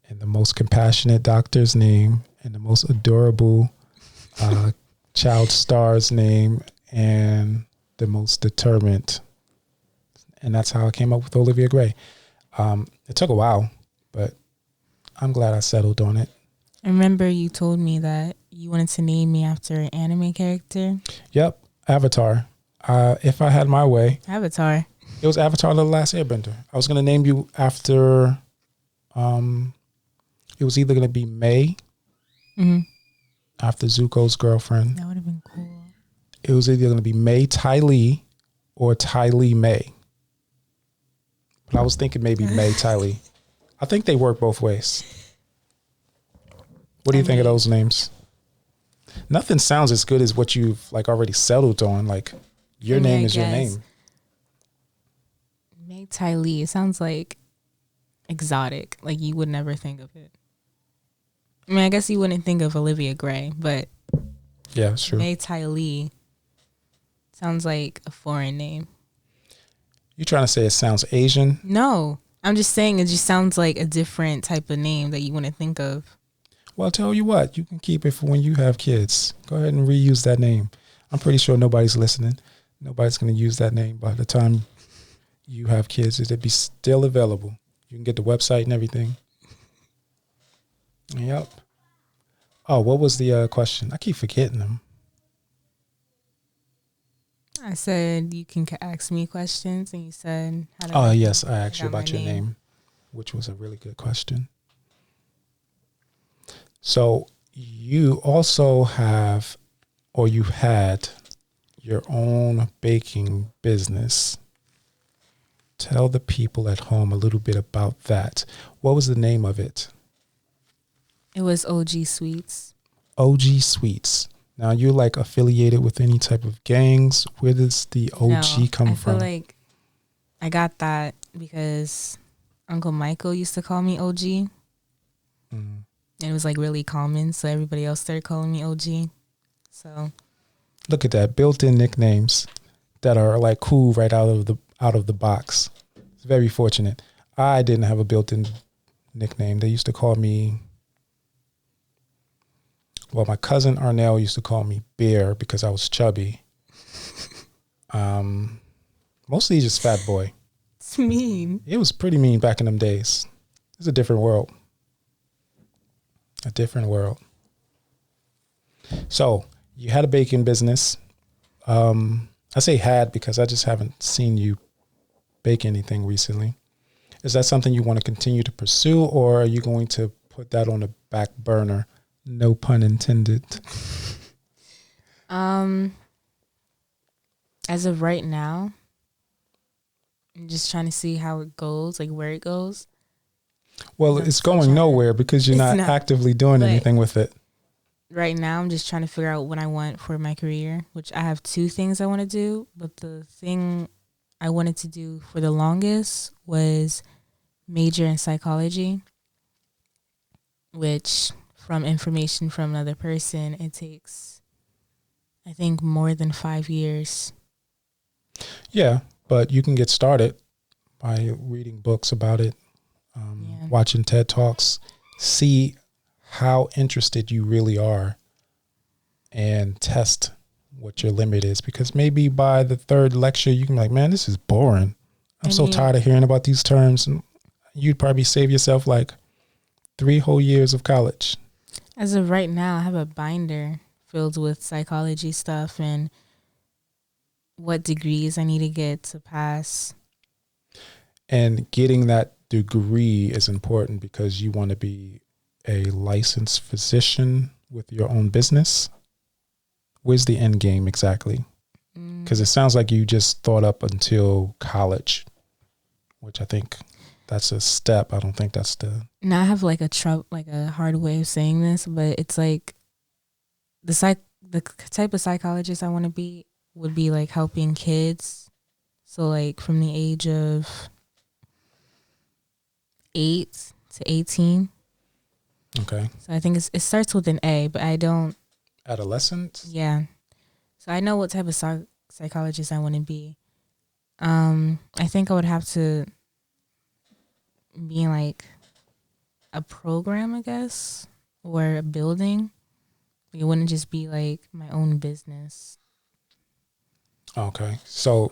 and the most compassionate doctor's name and the most adorable child star's name and the most determined. And that's how I came up with Olivia-Grey. It took a while, but I'm glad I settled on it. I remember you told me that you wanted to name me after an anime character. Yep, Avatar. If I had my way. Avatar. It was Avatar: The Last Airbender. I was going to name you after, it was either going to be May, after Zuko's girlfriend. That would have been cool. It was either going to be May Ty Lee or Ty Lee May. But I was thinking maybe May Ty Lee. I think they work both ways. What do you think of those names? Nothing sounds as good as what you've like already settled on. Like your name is your name. May Tai Lee. It sounds like exotic. Like you would never think of it. I mean, I guess you wouldn't think of Olivia-Grey, but yeah, it's true. May Tai Lee sounds like a foreign name. You trying to say it sounds Asian? No, I'm just saying it just sounds like a different type of name that you wouldn't think of. Well, I'll tell you what, you can keep it for when you have kids. Go ahead and reuse that name. I'm pretty sure nobody's listening. Nobody's going to use that name by the time you have kids. It'll be still available. You can get the website and everything. Yep. Oh, what was the question? I keep forgetting them. I said you can ask me questions, and you said, how "Oh yes, I asked you about your name, which was a really good question." So you also have, or you had, your own baking business. Tell the people at home a little bit about that. What was the name of it? It was OG Sweets. OG Sweets. Now, you're like affiliated with any type of gangs. Where does the OG come from? I feel like I got that because Uncle Michael used to call me OG. And it was like really common. So everybody else started calling me OG. So look at that. Built-in nicknames that are like cool right out of the box. It's very fortunate. I didn't have a built-in nickname. They used to call me, well, my cousin Arnell used to call me Bear because I was chubby. Mostly just Fat Boy. It's mean. It was pretty mean back in them days. It's a different world. A different world. So you had a baking business. I say had because I just haven't seen you bake anything recently. Is that something you want to continue to pursue, or are you going to put that on the back burner? No pun intended. As of right now, I'm just trying to see how it goes, like where it goes. Well, it's going nowhere because you're not actively doing anything with it. Right now, I'm just trying to figure out what I want for my career, which I have 2 things I want to do. But the thing I wanted to do for the longest was major in psychology, which from information from another person, it takes, I think, more than 5 years. Yeah, but you can get started by reading books about it, watching TED Talks, see how interested you really are, and test what your limit is. Because maybe by the 3rd lecture, you can be like, man, this is boring. I'm so tired of hearing about these terms. And you'd probably save yourself like 3 whole years of college. As of right now, I have a binder filled with psychology stuff, and what degrees I need to get to pass. And getting that degree is important because you want to be a licensed physician with your own business. Where's the end game exactly? Because it sounds like you just thought up until college, which I think that's a step. I don't think that's the. Now I have like a hard way of saying this, but it's like the type of psychologist I want to be would be like helping kids. So like from the age of 8 to 18. Okay. So I think it starts with an A, but I don't. Adolescent? Yeah. So I know what type of psychologist I want to be. I think I would have to be in like a program, I guess, or a building. It wouldn't just be like my own business. Okay. So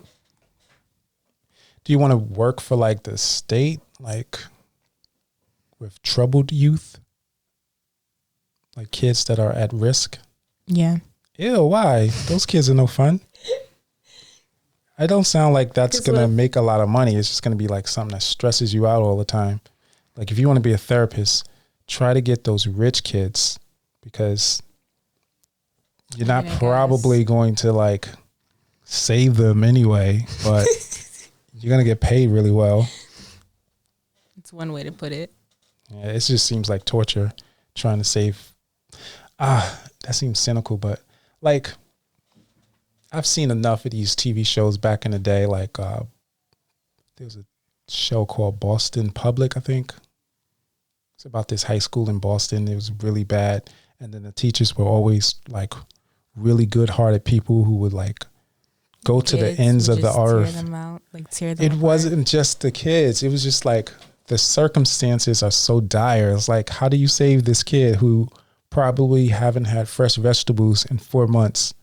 do you want to work for like the state, like with troubled youth? Like kids that are at risk? Yeah. Ew, why? Those kids are no fun. I don't sound like that's going to make a lot of money. It's just going to be like something that stresses you out all the time. Like if you want to be a therapist, try to get those rich kids because you're not probably going to like save them anyway, but you're going to get paid really well. It's one way to put it. Yeah, it just seems like torture trying to save. That seems cynical, but like I've seen enough of these TV shows back in the day. Like there was a show called Boston Public, I think. It's about this high school in Boston. It was really bad. And then the teachers were always like really good-hearted people who would like go to the ends of the earth. Tear them out, like tear them it apart. Wasn't just the kids. It was just like the circumstances are so dire. It's like, how do you save this kid who probably haven't had fresh vegetables in 4 months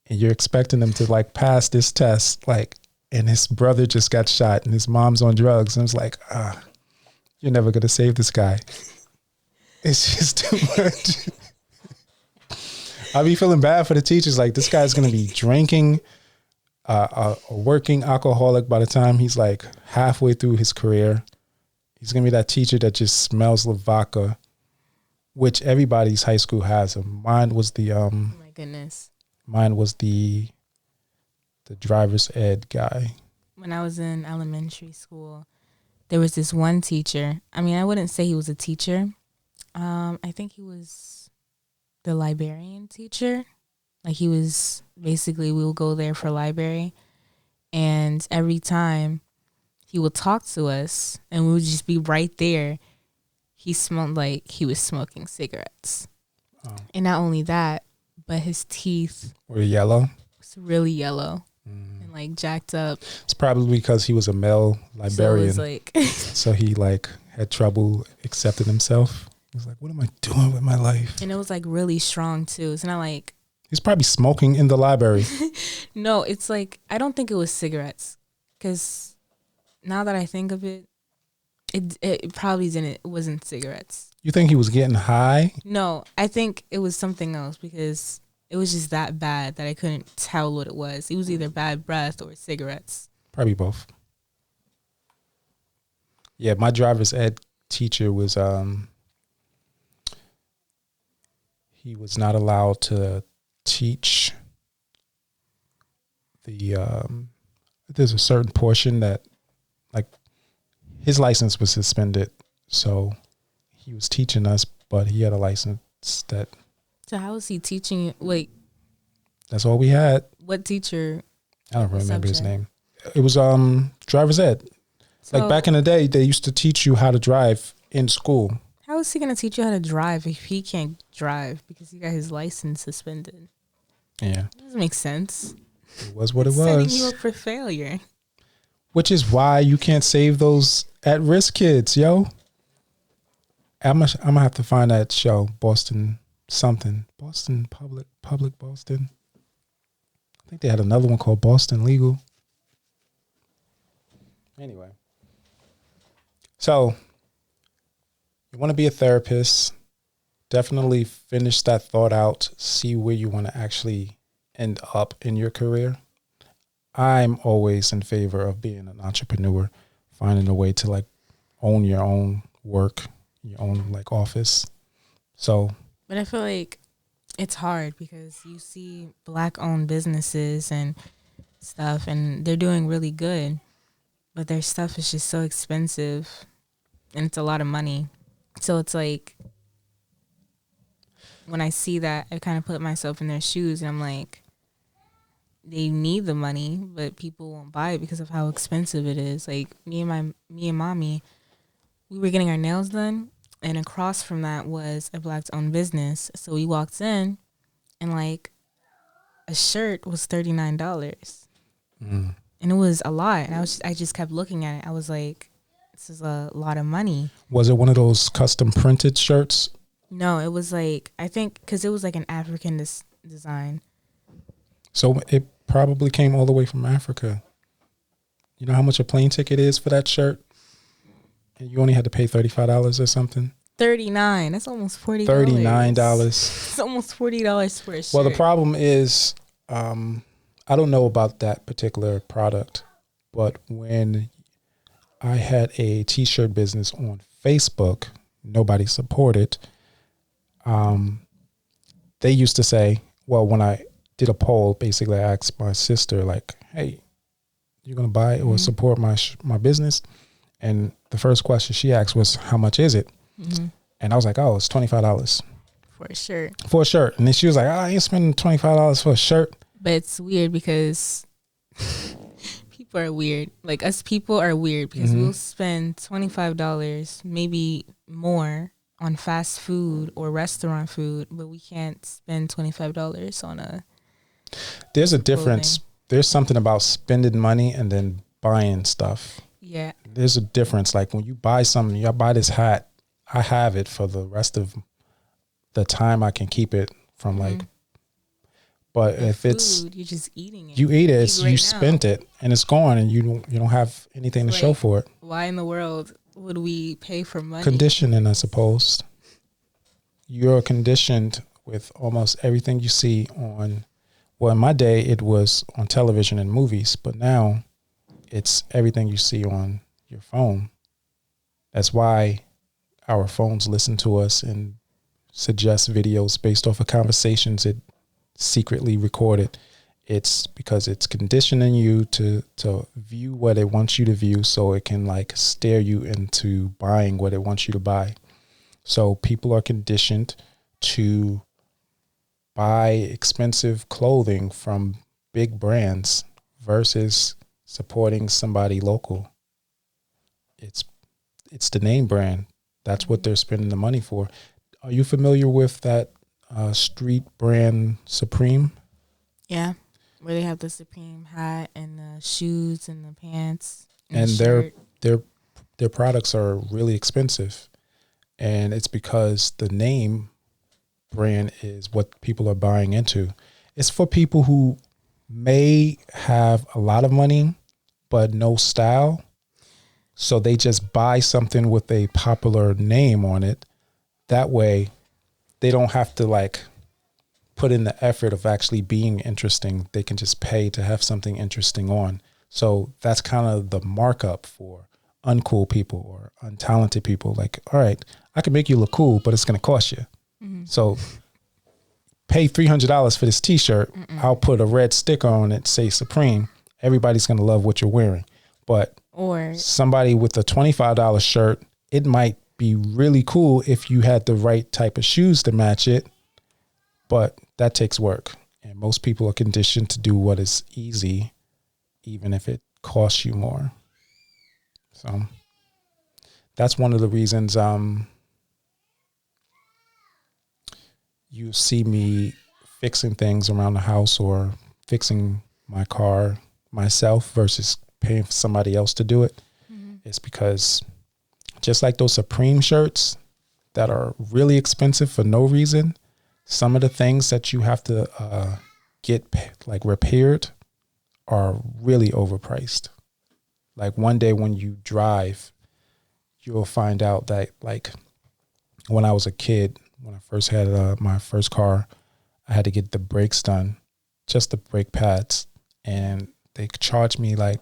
and you're expecting them to like pass this test, like, and his brother just got shot and his mom's on drugs. And it's like, you're never going to save this guy. It's just too much. I'll be feeling bad for the teachers. Like this guy's going to be drinking, a working alcoholic by the time he's like halfway through his career. He's going to be that teacher that just smells like vodka, which everybody's high school has. Mine was the oh my goodness. Mine was the driver's ed guy. When I was in elementary school, there was this one teacher. I mean, I wouldn't say he was a teacher. I think he was the librarian teacher. Like he was basically, we would go there for library, and every time he would talk to us and we would just be right there. He smelled like he was smoking cigarettes. Oh. And not only that, but his teeth were yellow. Was really yellow and like jacked up. It's probably because he was a male librarian. So, it was like so he like had trouble accepting himself. He was like, what am I doing with my life? And it was like really strong too. It's not like he's probably smoking in the library. No, it's like, I don't think it was cigarettes. Because now that I think of it, it probably didn't. It wasn't cigarettes. You think he was getting high? No, I think it was something else because it was just that bad that I couldn't tell what it was. It was either bad breath or cigarettes. Probably both. Yeah, my driver's ed teacher was he was not allowed to teach the there's a certain portion that like his license was suspended, so he was teaching us, but he had a license that. So how was he teaching you? Wait, that's all we had. What teacher? I don't remember his name. It was driver's ed. So, like back in the day, they used to teach you how to drive in school. How is he going to teach you how to drive if he can't drive because he got his license suspended? Yeah, it doesn't make sense. It was what it was. Setting you up for failure. Which is why you can't save those at-risk kids, yo. I'm gonna have to find that show, Boston something. Boston Public Boston. I think they had another one called Boston Legal. Anyway. So, you want to be a therapist. Definitely finish that thought out. See where you want to actually end up in your career. I'm always in favor of being an entrepreneur, finding a way to like own your own work, your own like office. So, But I feel like it's hard because you see black owned businesses and stuff and they're doing really good, but their stuff is just so expensive and it's a lot of money. So it's like when I see that, I kind of put myself in their shoes and I'm like, they need the money, but people won't buy it because of how expensive it is. Like me and mommy, we were getting our nails done, and across from that was a black owned business. So we walked in, and like a shirt was $39, and it was a lot. And I just kept looking at it. I was like, this is a lot of money. was it one of those custom printed shirts? No, it was like, I think because it was like an African design. So it probably came all the way from Africa. You know how much a plane ticket is for that shirt? And you only had to pay $35 or something? $39. That's almost $40. $39. It's almost $40 for a shirt. Well, the problem is, I don't know about that particular product, but when I had a t-shirt business on Facebook, nobody supported. They used to say, well, when I did a poll, basically I asked my sister, like, hey, you're going to buy or support my business? And the first question she asked was, how much is it? Mm-hmm. And I was like, oh, it's $25. For a shirt. For a shirt. And then she was like, oh, I ain't spending $25 for a shirt. But it's weird because people are weird. Like us people are weird because we'll spend $25, maybe more, on fast food or restaurant food, but we can't spend $25 on a There's a difference. There's something about spending money and then buying stuff. Yeah. There's a difference. Like when you buy something, you buy this hat, I have it for the rest of the time I can keep it from like, but if food, it's, you're just eating it. you eat it, it's, right you now. spent it and it's gone and you don't have anything to show for it. Why in the world would we pay for money? Conditioning, I suppose. You're conditioned with almost everything you see on, well, in my day, it was on television and movies, but now it's everything you see on your phone. That's why our phones listen to us and suggest videos based off of conversations it secretly recorded. It's because it's conditioning you to view what it wants you to view, so it can like steer you into buying what it wants you to buy. So people are conditioned to buy expensive clothing from big brands versus supporting somebody local. It's the name brand. That's what they're spending the money for. Are you familiar with that street brand Supreme? Yeah, where they have the Supreme hat and the shoes and the pants And their products are really expensive. And it's because the name brand is what people are buying into. It's for people who may have a lot of money, but no style. So they just buy something with a popular name on it. That way they don't have to like put in the effort of actually being interesting. They can just pay to have something interesting on. So that's kind of the markup for uncool people or untalented people. Like, all right, I can make you look cool, but it's going to cost you. Mm-hmm. So pay $300 for this t-shirt. I'll put a red sticker on it, say Supreme. Everybody's going to love what you're wearing. But or somebody with a $25 shirt, it might be really cool if you had the right type of shoes to match it. But that takes work. And most people are conditioned to do what is easy, even if it costs you more. So that's one of the reasons you see me fixing things around the house or fixing my car myself versus paying for somebody else to do it. It's because just like those Supreme shirts that are really expensive for no reason, some of the things that you have to get like repaired are really overpriced. Like one day when you drive, you'll find out that like when I was a kid, when I first had my first car, I had to get the brakes done, just the brake pads. And they charged me like,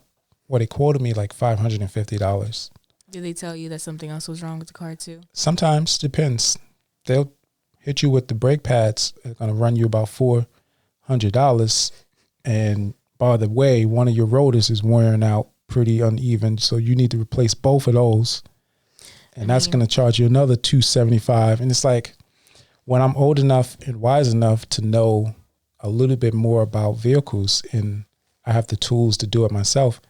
well, they quoted me like $550. Did they tell you that something else was wrong with the car too? Sometimes, depends. They'll hit you with the brake pads. It's going to run you about $400. And by the way, one of your rotors is wearing out pretty uneven. So you need to replace both of those. And that's going to charge you another $275. And it's like, when I'm old enough and wise enough to know a little bit more about vehicles and I have the tools to do it myself,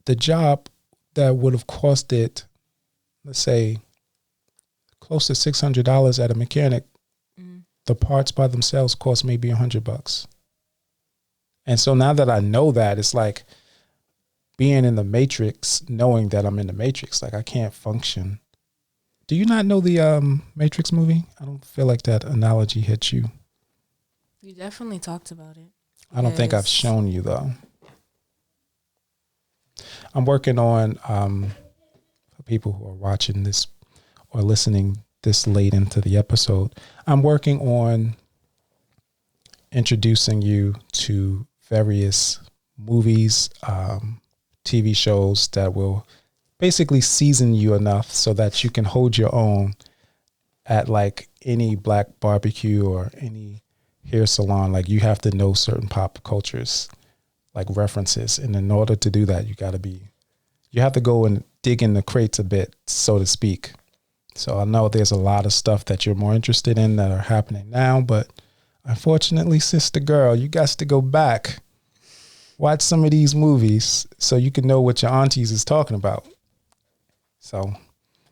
the job that would have costed, let's say, close to $600 at a mechanic, the parts by themselves cost maybe $100. And so now that I know that, it's like being in the matrix, knowing that I'm in the matrix, like I can't function. Do you not know the Matrix movie? I don't feel like that analogy hits you. You definitely talked about it. I don't think I've shown you though. I'm working on, for people who are watching this or listening this late into the episode, I'm working on introducing you to various movies, TV shows that will basically season you enough so that you can hold your own at like any black barbecue or any hair salon. Like you have to know certain pop cultures, like references. And in order to do that, you have to go and dig in the crates a bit, so to speak. So I know there's a lot of stuff that you're more interested in that are happening now, but unfortunately, sister girl, you got to go back, watch some of these movies so you can know what your aunties is talking about. So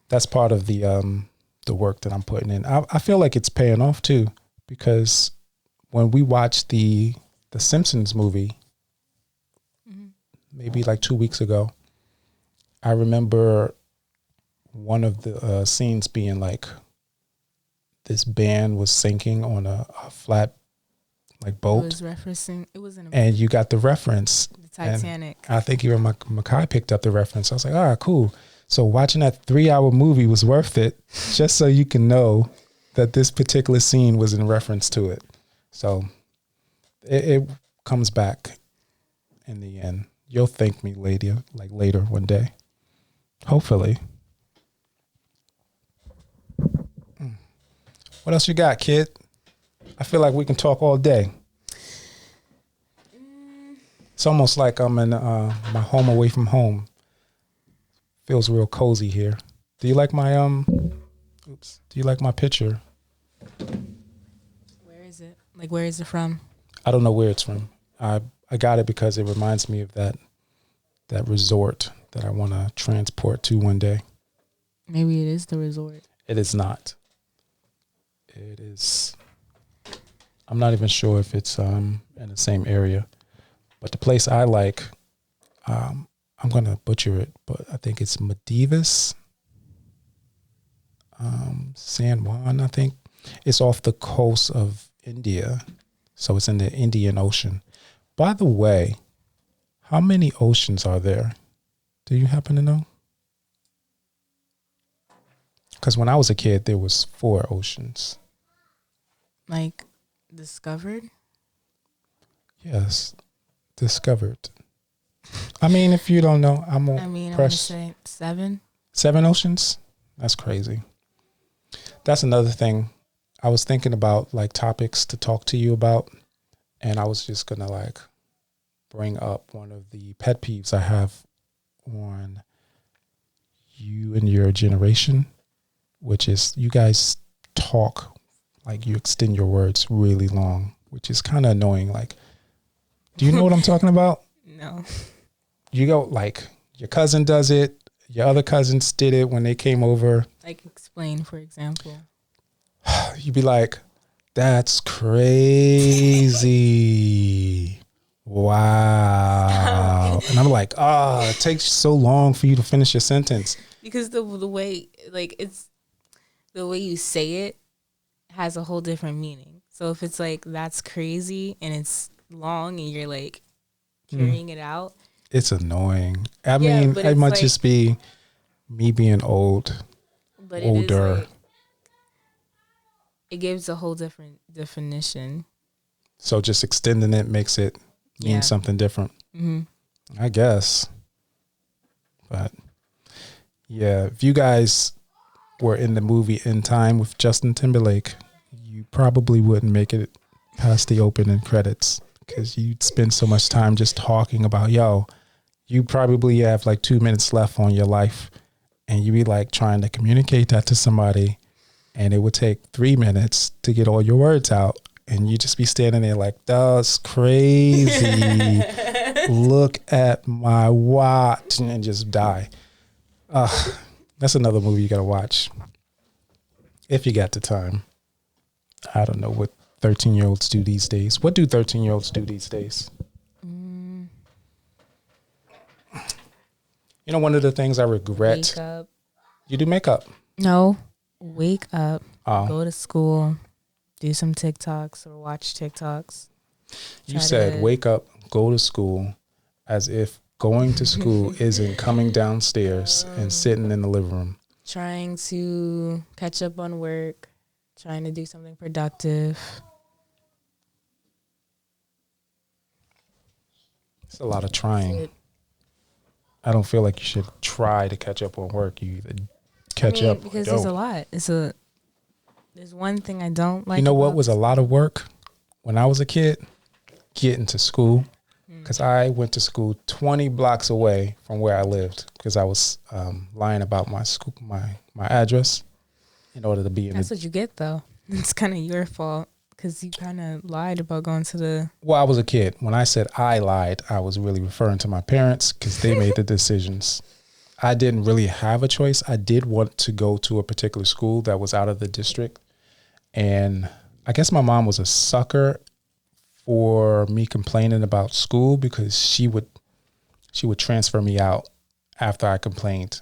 that's part of the work that I'm putting in. I feel like it's paying off too, because when we watched the Simpsons movie, maybe like 2 weeks ago, I remember one of the scenes being like this band was sinking on a flat like boat. It was referencing. It was in a and you got the reference. The Titanic. And I think even Makai picked up the reference. I was like, all right, cool. So watching that 3-hour movie was worth it, just so you can know that this particular scene was in reference to it. So it comes back in the end. You'll thank me later one day. Hopefully. What else you got, kid? I feel like we can talk all day. It's almost like I'm in my home away from home. Feels real cozy here. Do you like my Do you like my picture? Where is it? Like, where is it from? I don't know where it's from. I got it because it reminds me of that resort that I want to transport to one day. Maybe it is the resort. It is not. It is. I'm not even sure if it's in the same area, but the place I like, I'm gonna butcher it, but I think it's Maldives, San Juan. I think it's off the coast of India, so it's in the Indian Ocean. By the way, how many oceans are there? Do you happen to know? Because when I was a kid, there was 4 oceans. Like, discovered? Yes, discovered. I mean, if you don't know, I'm going to say 7. 7 oceans? That's crazy. That's another thing. I was thinking about like topics to talk to you about, and I was just going to like bring up one of the pet peeves I have on you and your generation, which is you guys talk like you extend your words really long, which is kind of annoying. Like, do you know what I'm talking about? No. You go like your cousin does it. Your other cousins did it when they came over. Like, explain, for example. You'd be like, that's crazy. Wow. And I'm like, it takes so long for you to finish your sentence. Because the way, like, it's the way you say it has a whole different meaning. So if it's like, that's crazy and it's long and you're like carrying it out. It's annoying. I mean, it might just be me being older. It gives a whole different definition. So just extending it makes it mean something different. I guess. But yeah, if you guys were in the movie In Time with Justin Timberlake, you probably wouldn't make it past the opening credits because you'd spend so much time just talking about, you probably have like 2 minutes left on your life and you'd be like trying to communicate that to somebody and it would take 3 minutes to get all your words out and you just be standing there like, that's crazy. Look at my watch and just die. That's another movie you got to watch if you got the time. I don't know what 13-year-olds do these days. What do 13-year-olds do these days? You know, one of the things I regret. Wake up. You do makeup? No. Wake up. Go to school. Do some TikToks or watch TikToks. You said wake up, go to school, as if going to school isn't coming downstairs and sitting in the living room. Trying to catch up on work. Trying to do something productive. It's a lot of trying. I don't feel like you should try to catch up on work. You either catch up because or there's a don't. lot. There's one thing I don't like. You know what was a lot of work when I was a kid? Getting to school. Because I went to school 20 blocks away from where I lived because I was lying about my school, my address in order to be in. That's what you get, though. It's kind of your fault because you kind of lied about going to the. Well, I was a kid. When I said I lied, I was really referring to my parents because they made the decisions. I didn't really have a choice. I did want to go to a particular school that was out of the district. And I guess my mom was a sucker for me complaining about school because she would transfer me out after I complained.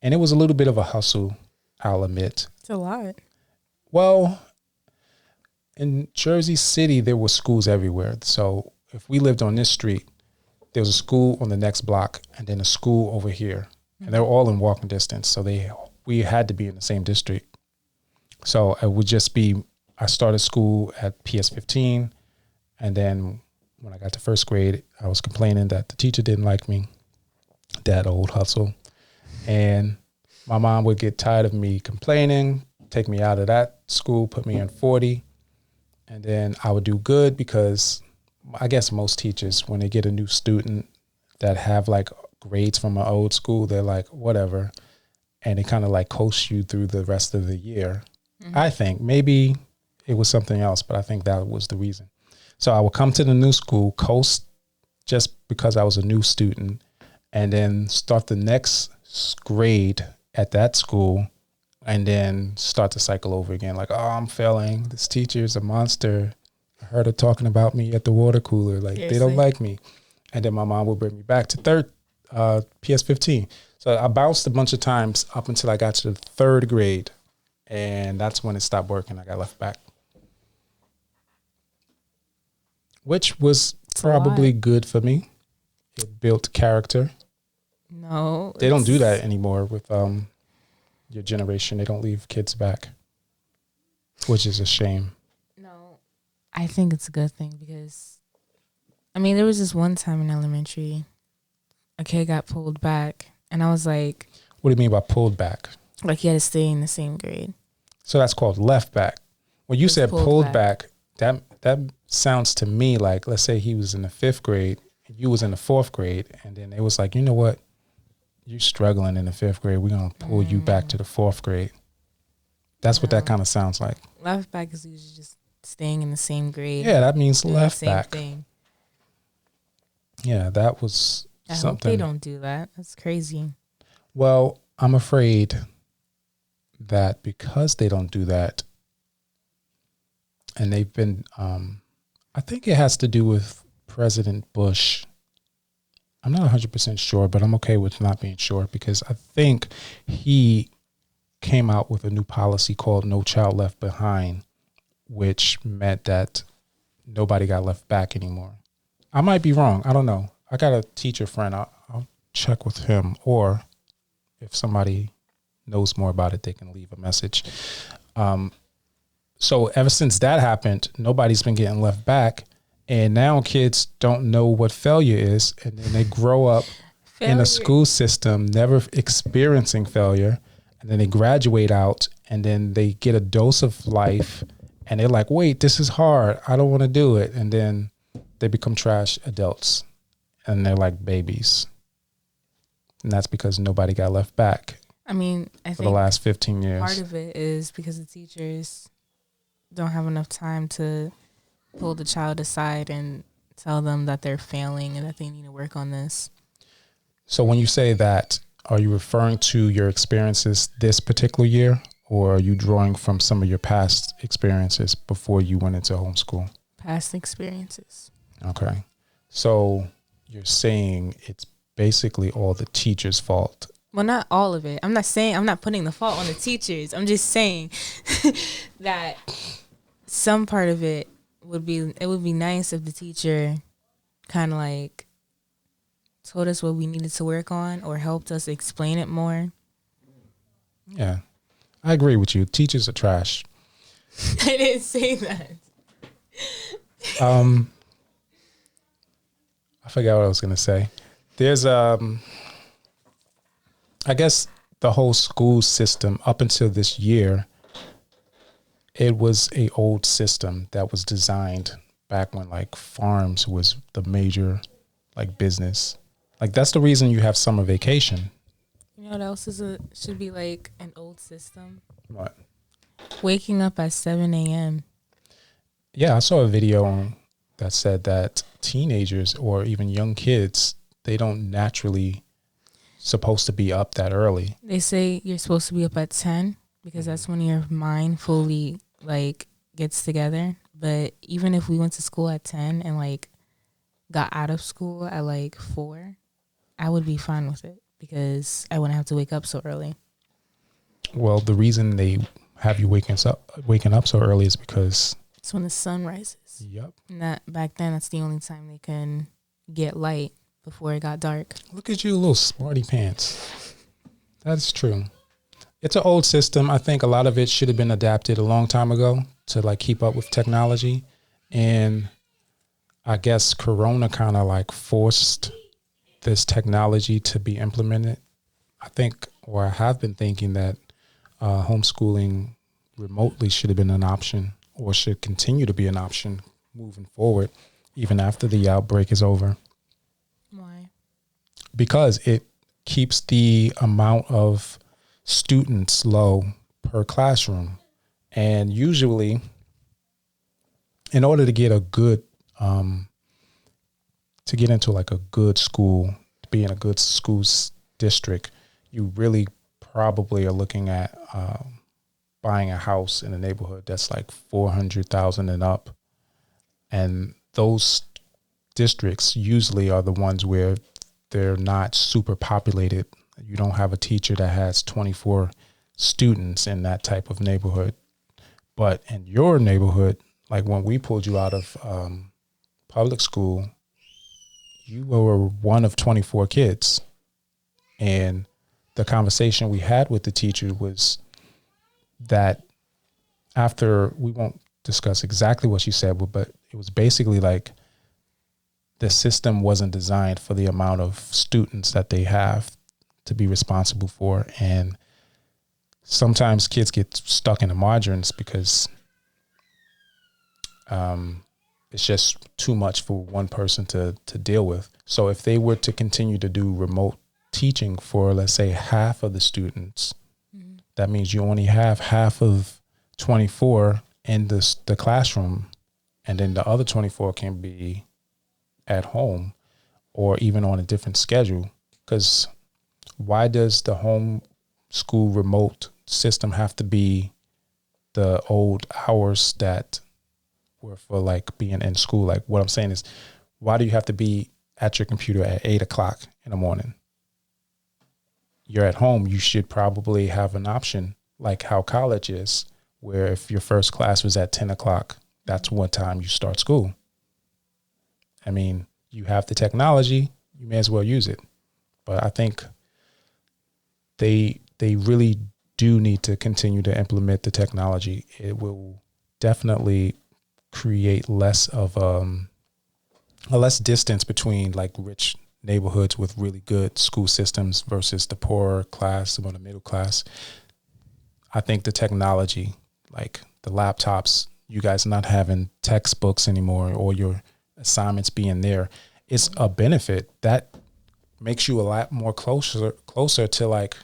And it was a little bit of a hustle, I'll admit. It's a lot. Well, in Jersey City, there were schools everywhere. So if we lived on this street, there was a school on the next block and then a school over here. And they were all in walking distance. So we had to be in the same district. So it would just be, I started school at PS 15. And then when I got to first grade, I was complaining that the teacher didn't like me, that old hustle. And my mom would get tired of me complaining, take me out of that school, put me in 40. And then I would do good because I guess most teachers, when they get a new student that have like grades from an old school, they're like, whatever. And they kind of like coast you through the rest of the year. I think maybe it was something else, but I think that was the reason. So I would come to the new school, coast just because I was a new student, and then start the next grade at that school, and then start the cycle over again. Like, I'm failing. This teacher is a monster. I heard her talking about me at the water cooler. Like, Seriously? They don't like me. And then my mom would bring me back to PS 15. So I bounced a bunch of times up until I got to the third grade, and that's when it stopped working. I got left back. Which was probably good for me. It built character. No. They don't do that anymore with your generation. They don't leave kids back, which is a shame. No. I think it's a good thing because, there was this one time in elementary, a kid got pulled back, and I was like... What do you mean by pulled back? Like he had to stay in the same grade. So that's called left back. When you said pulled back, that sounds to me like, let's say he was in the 5th grade, you was in the 4th grade, and then it was like, you know what? You're struggling in the 5th grade. We're going to pull you back to the 4th grade. That's what that kind of sounds like. Left back is usually just staying in the same grade. Yeah, that means left back. Thing. Yeah, that was something. Hope they don't do that. That's crazy. Well, I'm afraid that because they don't do that, and they've been, I think it has to do with President Bush. I'm not 100% sure, but I'm okay with not being sure because I think he came out with a new policy called No Child Left Behind, which meant that nobody got left back anymore. I might be wrong. I don't know. I got a teacher friend. I'll check with him, or if somebody knows more about it, they can leave a message. So ever since that happened, nobody's been getting left back. And now kids don't know what failure is. And then they grow up in a school system never experiencing failure. And then they graduate out and then they get a dose of life. And they're like, wait, this is hard. I don't want to do it. And then they become trash adults. And they're like babies. And that's because nobody got left back. I mean, I think for the last 15 years. Part of it is because the teachers don't have enough time to pull the child aside and tell them that they're failing and that they need to work on this. So when you say that, are you referring to your experiences this particular year, or are you drawing from some of your past experiences before you went into homeschool? Past experiences. Okay. So you're saying it's basically all the teacher's fault. Well, not all of it. I'm not putting the fault on the teachers. I'm just saying that some part of it would be nice if the teacher kind of like told us what we needed to work on or helped us explain it more. Yeah, I agree with you. Teachers are trash. I didn't say that. I forgot what I was going to say. There's, I guess the whole school system up until this year, it was a old system that was designed back when like farms was the major like business. Like that's the reason you have summer vacation. You know what else should be like an old system? What? Waking up at 7 a.m. Yeah, I saw a video that said that teenagers or even young kids, they don't naturally supposed to be up that early. They say you're supposed to be up at 10 because that's when your mind fully like gets together. But even if we went to school at 10 and like got out of school at like 4, I would be fine with it because I wouldn't have to wake up so early. Well, the reason they have you waking up so early is because it's when the sun rises. Yep. And that back then, that's the only time they can get light before it got dark. Look at you, little smarty pants. That's true. It's an old system. I think a lot of it should have been adapted a long time ago to like keep up with technology. And I guess Corona kind of like forced this technology to be implemented. I think, or I have been thinking that homeschooling remotely should have been an option or should continue to be an option moving forward, even after the outbreak is over. Why? Because it keeps the amount of students low per classroom. And usually, in order to get a good, to get into like a good school, to be in a good school district, you really probably are looking at buying a house in a neighborhood that's like 400,000 and up. And those districts usually are the ones where they're not super populated. You don't have a teacher that has 24 students in that type of neighborhood. But in your neighborhood, like when we pulled you out of public school, you were one of 24 kids. And the conversation we had with the teacher was that after, we won't discuss exactly what she said, but it was basically like the system wasn't designed for the amount of students that they have to be responsible for. And sometimes kids get stuck in the margins because it's just too much for one person to deal with. So if they were to continue to do remote teaching for, let's say, half of the students, that means you only have half of 24 in the classroom, and then the other 24 can be at home or even on a different schedule. Because why does the home school remote system have to be the old hours that were for like being in school? Like what I'm saying is, why do you have to be at your computer at 8 o'clock in the morning? You're at home, you should probably have an option like how college is, where if your first class was at 10 o'clock, that's what time you start school. I mean, you have the technology, you may as well use it. But I think they really do need to continue to implement the technology. It will definitely create less of a less distance between like rich neighborhoods with really good school systems versus the poorer class or the middle class. I think the technology, like the laptops, you guys not having textbooks anymore or your assignments being there, is a benefit that makes you a lot more closer to like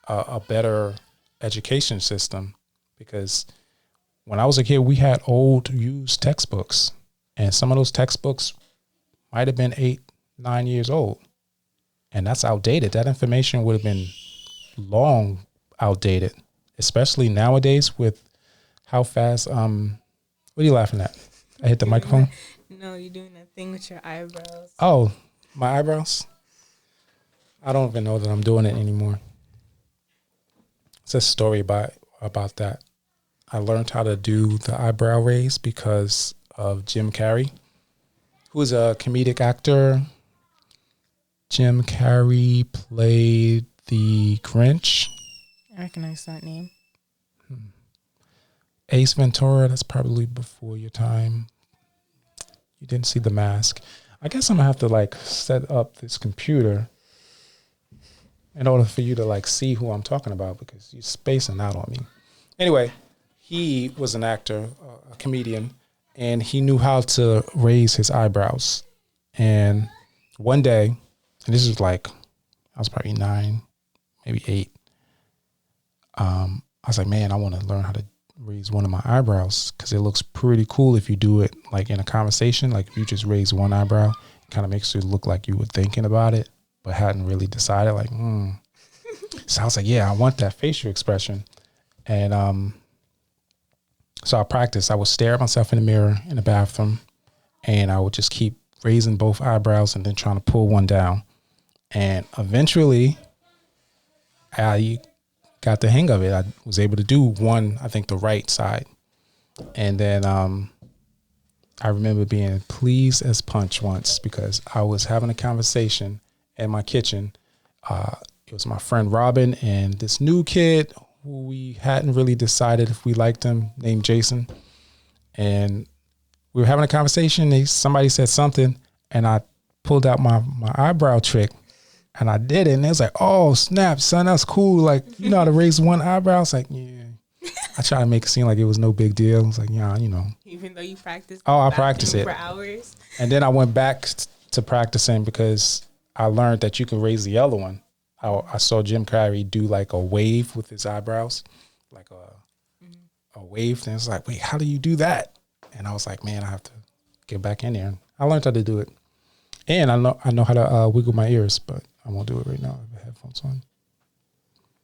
a better education system. Because when I was a kid, we had old used textbooks, and some of those textbooks might have been 8-9 years old, and that's outdated. That information would have been long outdated, especially nowadays with how fast. What are you laughing at? I hit the microphone. No, you're doing that thing with your eyebrows. Oh, my eyebrows. I don't even know that I'm doing it anymore. It's a story about that. I learned how to do the eyebrow raise because of Jim Carrey, who is a comedic actor. Jim Carrey played the Grinch. I recognize that name. Ace Ventura, that's probably before your time. You didn't see The Mask. I guess I'm gonna have to like set up this computer in order for you to like see who I'm talking about, because you're spacing out on me. Anyway, he was an actor, a comedian, and he knew how to raise his eyebrows. And one day, and this was like, I was probably 9, maybe 8. I was like, man, I want to learn how to raise one of my eyebrows, because it looks pretty cool if you do it like in a conversation. Like if you just raise one eyebrow, it kind of makes it look like you were thinking about it but hadn't really decided. Like, So I was like, yeah, I want that facial expression. And so I practiced. I would stare at myself in the mirror in the bathroom, and I would just keep raising both eyebrows and then trying to pull one down. And eventually, I got the hang of it. I was able to do one, I think the right side. And then I remember being pleased as punch once, because I was having a conversation in my kitchen. It was my friend Robin and this new kid who we hadn't really decided if we liked him, named Jason. And we were having a conversation. Somebody said something, and I pulled out my eyebrow trick, and I did it. And it was like, oh, snap, son, that's cool. Like, you know how to raise one eyebrow? I was like, yeah. I tried to make it seem like it was no big deal. I was like, yeah, you know. Even though you practiced? Oh, I practiced it for hours. And then I went back to practicing because I learned that you can raise the other one. I saw Jim Carrey do like a wave with his eyebrows, like a wave. And it's like, wait, how do you do that? And I was like, man, I have to get back in there. And I learned how to do it. And I know how to wiggle my ears, but I won't do it right now. I have headphones on.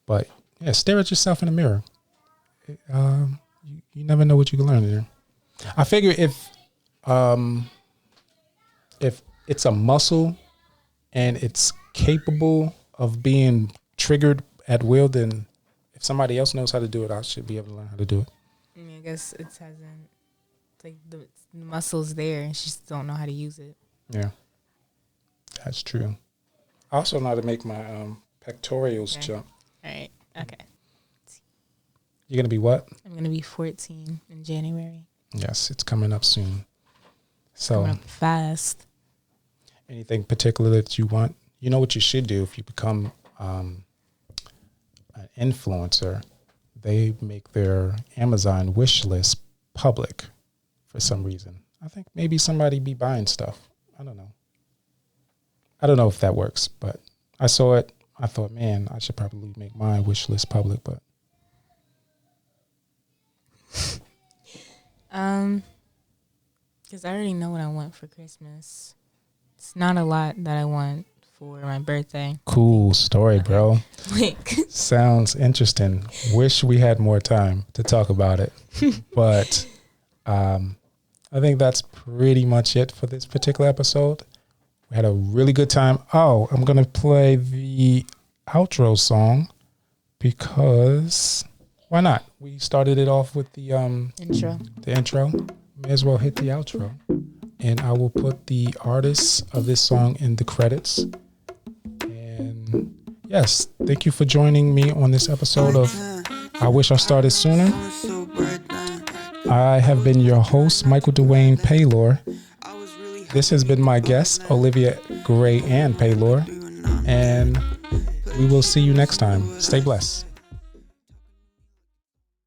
But yeah, stare at yourself in the mirror. You never know what you can learn in there. I figure if it's a muscle and it's capable of being triggered at will, then if somebody else knows how to do it, I should be able to learn how to do it. I mean, I guess it hasn't, like the muscle's there, and she just don't know how to use it. Yeah, that's true. I also know how to make my pectorals jump. All right. Okay. You're going to be what? I'm going to be 14 in January. Yes, it's coming up soon. So coming up fast. Anything particular that you want? You know what you should do if you become an influencer? They make their Amazon wish list public for some reason. I think maybe somebody be buying stuff. I don't know. I don't know if that works, but I saw it. I thought, man, I should probably make my wish list public, but. Because I already know what I want for Christmas. It's not a lot that I want for my birthday. Cool story, bro. Like, sounds interesting. Wish we had more time to talk about it. But I think that's pretty much it for this particular episode. We had a really good time. Oh, I'm going to play the outro song because why not? We started it off with the intro. The intro. May as well hit the outro. And I will put the artists of this song in the credits. And yes, thank you for joining me on this episode of I Wish I Started Sooner. I have been your host, Michael Dwayne Paylor. This has been my guests, Olivia-Grey and Paylor. And we will see you next time. Stay blessed.